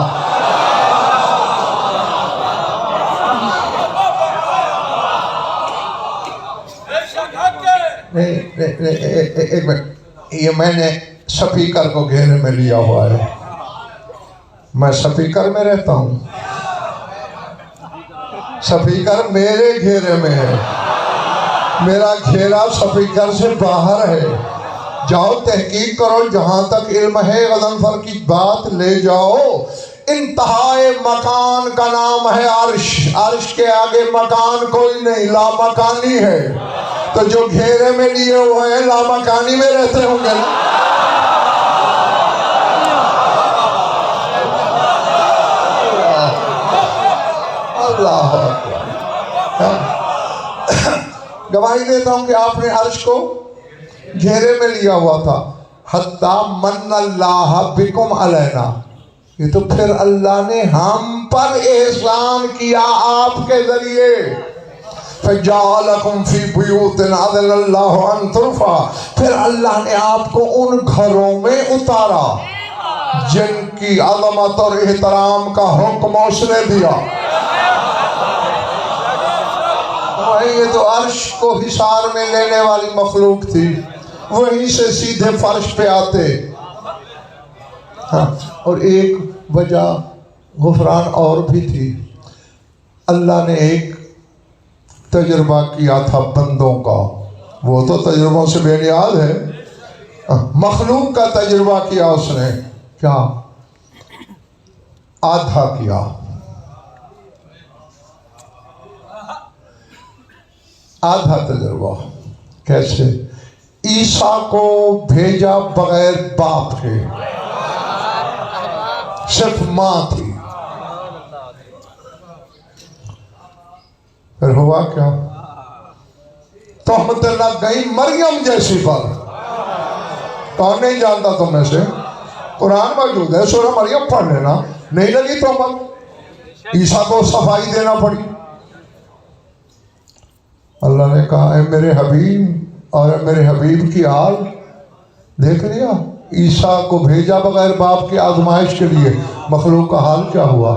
एक मिनट, ये मैंने स्पीकर को घेरे में लिया हुआ है। मैं स्पीकर में रहता हूँ, स्पीकर मेरे घेरे में है। मेरा घेरा स्पीकर से बाहर है। जाओ तहकीक करो, जहां तक इल्म है गज़नफर की बात ले जाओ। इंतहाए मकान का नाम है अर्श, अर्श के आगे मकान कोई नहीं, लामकानी है। तो जो घेरे में लिए हुए हैं लामकानी में रहते होंगे ना। अल्लाह गवाही देता हूं कि आपने अर्श को घेरे में लिया हुआ था। हत्ता मन्नल्लाह बिकुम अलैना, ये तो फिर अल्लाह ने हम पर एहसान किया आपके जरिए। फजालकुम फी बुयूतिन अज़नल्लाहु अन तुरफा, फिर अल्लाह ने आपको उन घरों में उतारा जिनकी अज़मत और एहतराम का हुक्म उसने दिया। ये तो अर्श को हिसार में लेने वाली मखलूक थी, वहीं से सीधे फर्श पे आते। हाँ, और एक वजह गुफरान और भी थी। अल्लाह ने एक तजुर्बा किया था बंदों का, वो तो तजुर्बों से बेनियाज है। मखलूक का तजुर्बा किया उसने, क्या आधा किया। आधा तजुर्बा कैसे? ईसा को भेजा बगैर बाप के, सिर्फ मां थी। फिर हुआ क्या? तोहमत लग गई मरियम जैसी पर। कौन नहीं जानता तुम में से? कुरान मौजूद है, सूरह मरियम पढ़ लेना। नहीं लगी तोहमत, ईसा को सफाई देना पड़ी। अल्लाह ने कहा, ऐ मेरे हबीब और मेरे हबीब की हाल देख लिया। ईसा को भेजा बगैर बाप की आजमाइश के लिए, मखलूक का हाल क्या हुआ।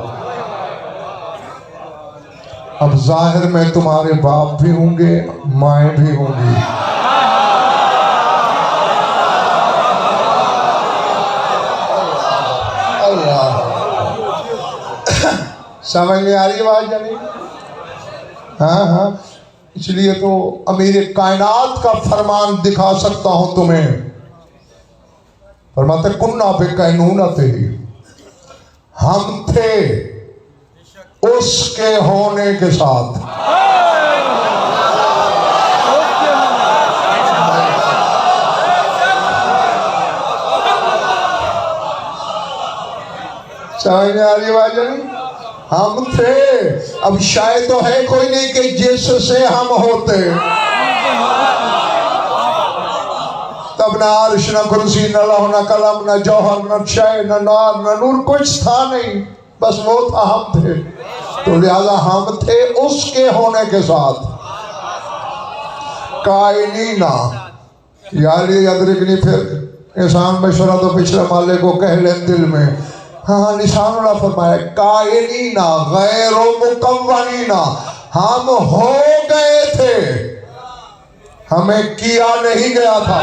अब जाहिर में तुम्हारे बाप भी होंगे, माएँ भी होंगी। अल्लाह, समझ में आ रही बात जानी? हाँ हाँ, इसलिए तो अमीर कायनात का फरमान दिखा सकता हूं तुम्हें। फरमाते कुन्ना पे कैनूना थे, हम थे उसके होने के साथ। समझ में आ रही बात जानी? हम थे। अब शायद तो है कोई नहीं कि जिससे हम होते। तब ना अर्श, न कुर्सी, न लौह, न कलम, न जौहर, न शय, न नार, न नूर, कुछ था नहीं, बस वो था, हम थे। तो लिहाजा हम थे उसके होने के साथ। कायनीना यार ये याद रखनी। फिर इंसान मशवरा तो पिछले माले को कह ले दिल में। हाँ, निशानुल्लाह फरमाया कायनीना गैरो मुकव्वनीना, हम हो गए थे, हमें किया नहीं गया था।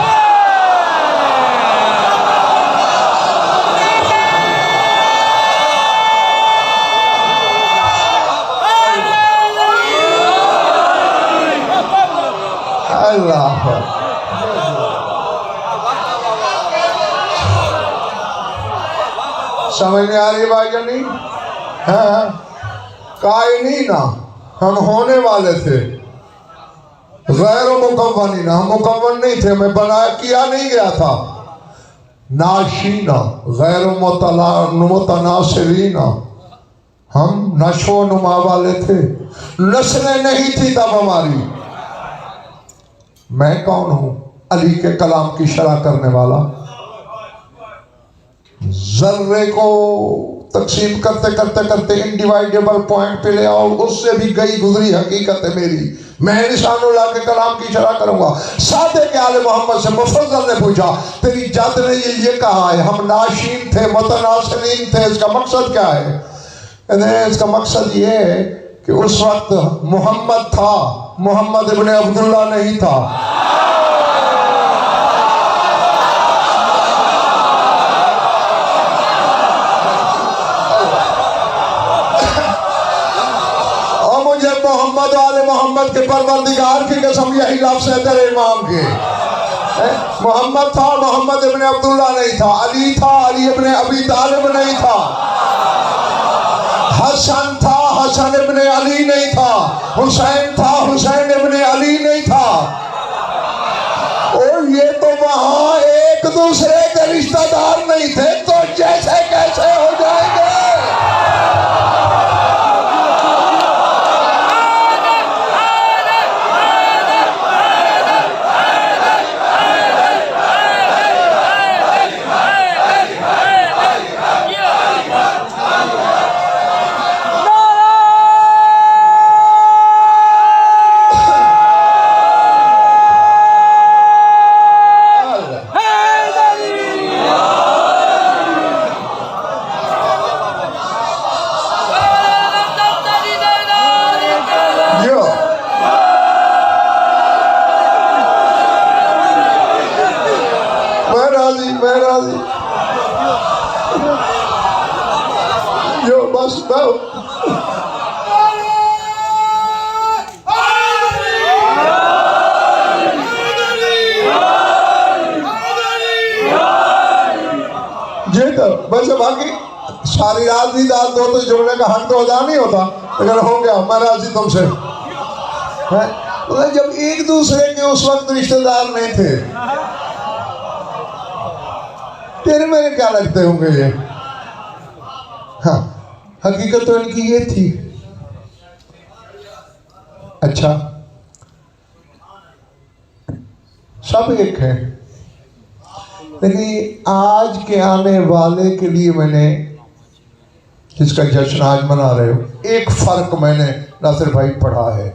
अल्लाह, समझ में आ रही बात या नहीं? हाँ, कायनीना, हम होने वाले थे। गैर मुकव्वनीना, हम मुकव्वन नहीं थे, हमें बनाया किया नहीं गया था। नाशीना गैर मुतनासिरीना, हम नशो नुमा वाले थे, नस्लें नहीं थी तब हमारी। मैं कौन हूं? अली के कलाम की शरह करने वाला। जर्रे को तकसीम करते करते करते इनडिवाइडेबल पॉइंट पे ले आओ, उससे भी गई गुजरी हकीकत है मेरी। मैं निशानुल्लाह के कलाम की शरह करूंगा। सादे के आले मोहम्मद से मुफज्जल ने पूछा, तेरी जात ने ये कहा है हम नाशीन थे, मुतनासिरीन थे, इसका मकसद क्या है? इसका मकसद ये है कि उस वक्त मोहम्मद था, मोहम्मद इब्ने अब्दुल्ला नहीं था। मोहम्मद वाले मोहम्मद के परवरदिगार की कसम यही लफ्ज़ है तेरे इमाम के। मोहम्मद था, मोहम्मद इब्ने अब्दुल्ला नहीं था। अली था, अली इब्ने अबी तालिब नहीं था। हसन था, हसन इब्ने अली नहीं था। हुसैन था, हुसैन इब्ने अली नहीं था। और ये तो वहां एक दूसरे के रिश्तेदार नहीं थे, तो जैसे कैसे हो जाएंगे? Yo, bust about. बस बाकी सारी रात भी दाल दो तो जोड़ने का हक तो अदा नहीं होता, अगर हो गया मैं राजी तुमसे। जब एक दूसरे के उस वक्त रिश्तेदार नहीं थे, तेरे मेरे क्या लगते होंगे ये? हाँ, हकीकत तो इनकी ये थी। अच्छा, सब एक है, लेकिन आज के आने वाले के लिए मैंने, जिसका जश्न आज मना रहे हो, एक फर्क मैंने नासिर भाई पढ़ा है।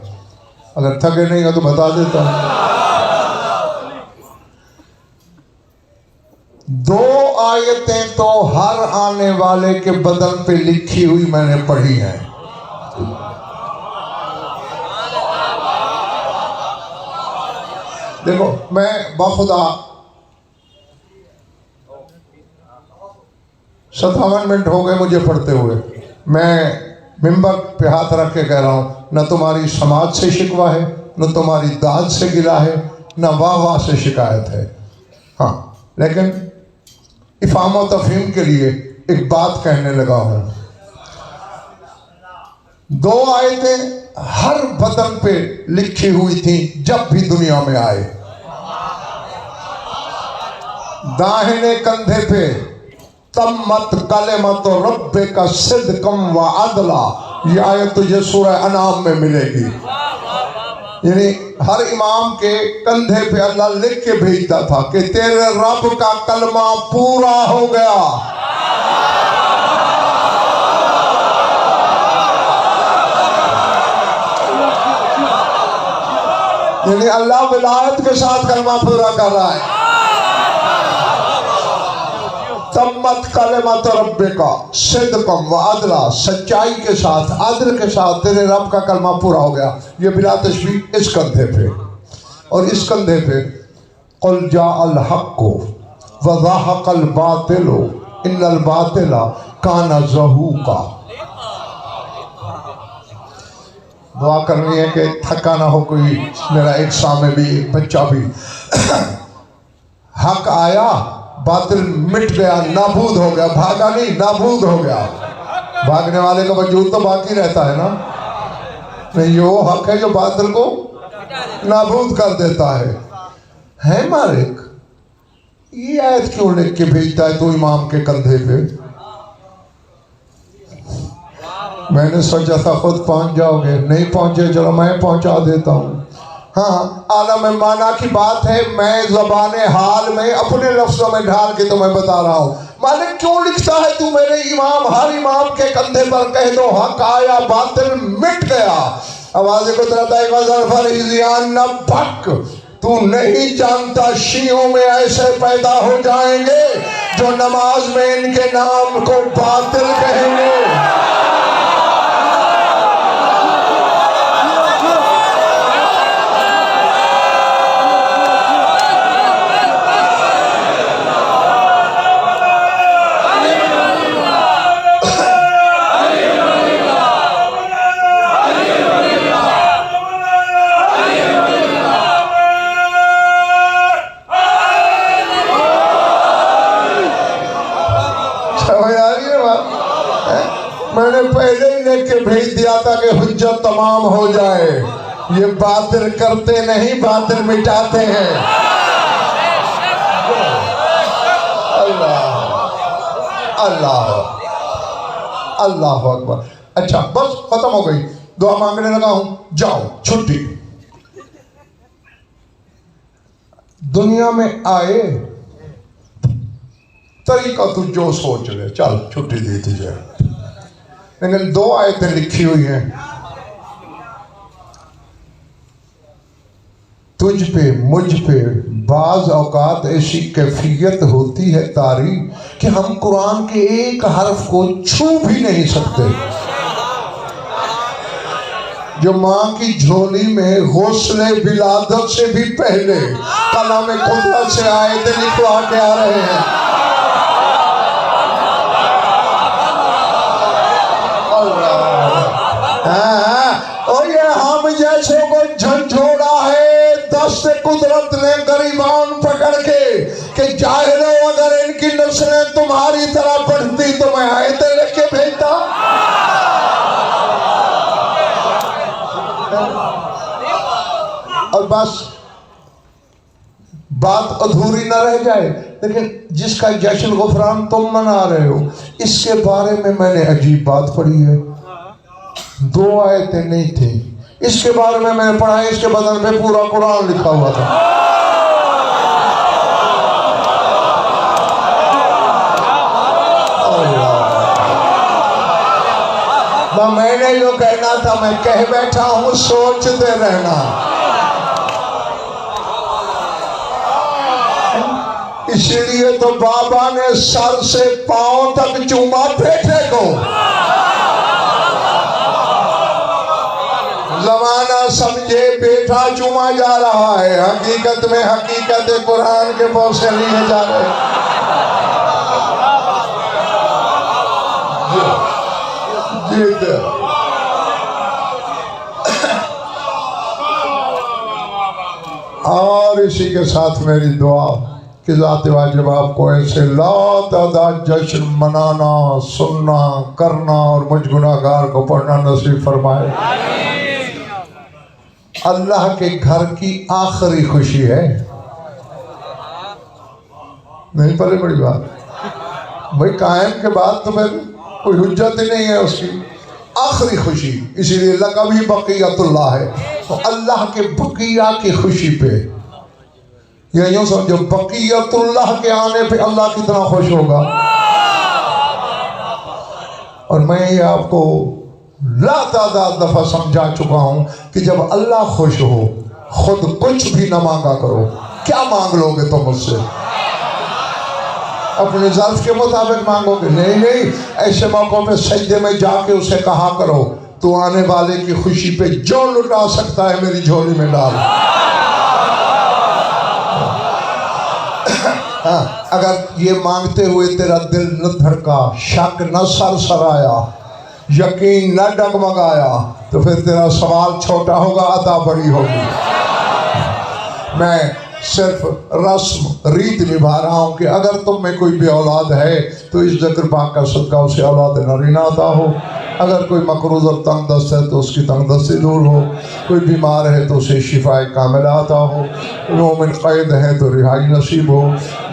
अगर थके नहीं हो तो बता देता हूँ। 2 आयतें तो हर आने वाले के बदन पे लिखी हुई मैंने पढ़ी हैं। देखो, मैं बाखुदा 57 मिनट हो गए मुझे पढ़ते हुए। मैं मिंबर पे हाथ रख के कह रहा हूँ, न तुम्हारी समाज से शिकवा है, न तुम्हारी दाद से गिला है, न वाह वाह से शिकायत है। हाँ, लेकिन इफ़ाम और तफहीम के लिए एक बात कहने लगा हूँ। 2 आयतें हर बदन पे लिखी हुई थी जब भी दुनिया में आए। दाहिने कंधे पे तम्मत कलेमत रब्बे का सिद्कम व अदला, ये आयत तुझे सूरह अनाम में मिलेगी। यानी हर इमाम के कंधे पे अल्लाह लिख के भेजता था कि तेरे रब का कलमा पूरा हो गया। यानी अल्लाह विलायत के साथ कलमा पूरा कर रहा है। तम्मत कलेमत रब्बे का सिद्कम व अदला, सच्चाई के साथ, अदल के साथ तेरे रब का कलमा पूरा हो गया। ये बिला तशबीह इस कंधे पे, और इस कंधे पे कुल जाअल हक्कु व ज़हक़ल बातिलु इन्नल बातिला काना ज़हूक़ा। दुआ करनी है कि थका ना हो कोई, मेरा एक सामने भी एक बच्चा भी। हक आया, बातिल मिट गया, नाबूद हो गया। भागा नहीं, नाबूद हो गया। भागने वाले का वजूद तो बाकी रहता है ना। नहीं, ये वो हक है जो बातिल को नाबूद कर देता है मालिक। ये आयत क्यों लिख के भेजता है तू इमाम के कंधे पे? मैंने सोचा था खुद पहुंच जाओगे, नहीं पहुंचे, चलो मैं पहुंचा देता हूँ। हाँ, आलम माना की बात है, मैं ज़बाने हाल में अपने लफ्ज़ों में ढाल के तुम्हें बता रहा हूँ। मालिक क्यों लिखता है तू मेरे इमाम, हर इमाम के कंधे पर कह दो हक आया, बातिल मिट गया। आवाज़ को न भक, तू नहीं जानता शियों में ऐसे पैदा हो जाएंगे जो नमाज में इनके नाम को बातिल कहेंगे। ने पहले ही लेके भेज दिया था कि हुज्जत तमाम हो जाए। ये बातिल करते नहीं, बातिल मिटाते हैं। अल्लाह अल्लाह अल्लाह अकबर। अच्छा बस खत्म हो गई, दुआ मांगने लगा हूं, जाओ छुट्टी। दुनिया में आए तरीका तू जो सोच ले, चल छुट्टी दी तुझे। लेकिन दो आयतें लिखी हुई हैं, तुझ पे मुझ पे बाज औकात ऐसी कैफियत होती है तारी कि हम कुरान के एक हर्फ को छू भी नहीं सकते। जो माँ की झोली में गौसले विलादत से भी पहले कलाम कुदरत से आयतें लिखवा के आ रहे हैं। और ये हम जैसे को झंझोड़ा है दस्त कुदरत ने गरीबान पकड़ के कि जाहिलो अगर इनकी नस्लें तुम्हारी तरह पढ़ती तो मैं आयतें लिख के भेजता। और बस बात अधूरी न रह जाए। लेकिन जिसका जश्न गुफरान तुम मना रहे हो, इसके बारे में मैंने अजीब बात पढ़ी है। दो आयतें नहीं थी, इसके बारे में मैंने पढ़ा है, इसके बदल में पूरा कुरान लिखा हुआ था। मैंने जो कहना था मैं कह बैठा हूं, सोचते रहना। इसलिए तो बाबा ने सर से पांव तक चूमा बेटे को। जमाना समझे बेटा चूमा जा रहा है, हकीकत में हकीकत कुरान के पौसे लिए जा रहे हैं। और इसी के साथ मेरी दुआ कि ज़ात वाजिब आपको ऐसे लातादाद जश्न मनाना, सुनना, करना और मुझ गुनाहगार को पढ़ना नसीब फरमाए। अल्लाह के घर की आखिरी खुशी है, नहीं पहले बड़ी बात भाई, कायम के बाद तो फिर कोई हुज्जत ही नहीं है उसकी। आखिरी खुशी, इसीलिए लगा भी बक़ियतुल्लाह है। तो अल्लाह के बक़िया की खुशी पे या यूं समझो बक़ियतुल्लाह के आने पे अल्लाह कितना खुश होगा। और मैं ये आपको लातादाद दफा समझा चुका हूं कि जब अल्लाह खुश हो, खुद कुछ भी ना मांगा करो। क्या मांग लोगे तुम मुझसे? अपने ज़र्फ के मुताबिक मांगोगे? नहीं नहीं, ऐसे मौकों पे सजदे में जाके उसे कहा करो, तू आने वाले की खुशी पे जो लुटा सकता है मेरी झोली में डाल। हाँ, अगर ये मांगते हुए तेरा दिल न धड़का, शक न सरसराया, यकीन न डगमगाया, तो फिर तेरा सवाल छोटा होगा, अता बड़ी होगी। मैं सिर्फ रस्म रीत निभा रहा हूँ कि अगर तुम में कोई भी औलाद है तो इस ज़िक्र पाक का सदका उसे औलाद नरीना अता हो। अगर कोई मकरूज़ और तंग दस्त है तो उसकी तंग दस्ती दूर हो। कोई बीमार है तो उसे शिफाए कामिला अता हो। मोमिन क़ैद है तो रिहाई नसीब हो।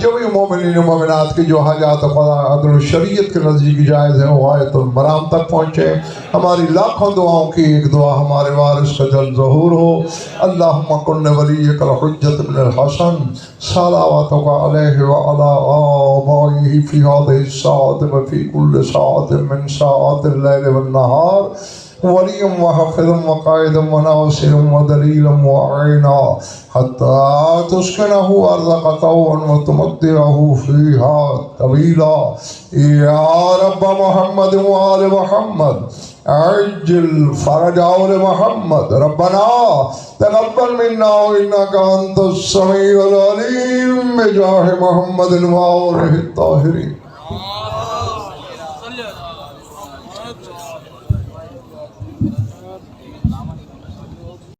जो भी मोमिनीन मोमिनात की जो हाजात अदल शरीयत के नज़दीक जायज़ है वो आयतुल मराम तक पहुँचे। हमारी लाखों दुआओं की एक दुआ हमारे वारिस का जल्द ज़हूर हो। अल्लाहुम्मा कुन्न वलिय्यकल हुज्जत इब्नुल हसन सलावतुका अलैहि व अला आबाइही फी हादिहि साअत व फी कुल्लि साअतिन मिन साअतिल लैल वन नहार वलिय्यम व हफ़िज़म व क़ाइदम व नासिरम व दलीलम व आइना हत्ता तुस्किनहु अर्ज़क़तहु व तुमत्तिअहु फ़ीहा तवीला। या रब्ब मुहम्मद व आल मुहम्मद अज्जिल फ़रज आल मुहम्मद। रब्बना तक़ब्बल मिन्ना इन्नका अंतस समीउल अलीम बिजाहि मुहम्मदिन व आलिहि त्ताहिरीन।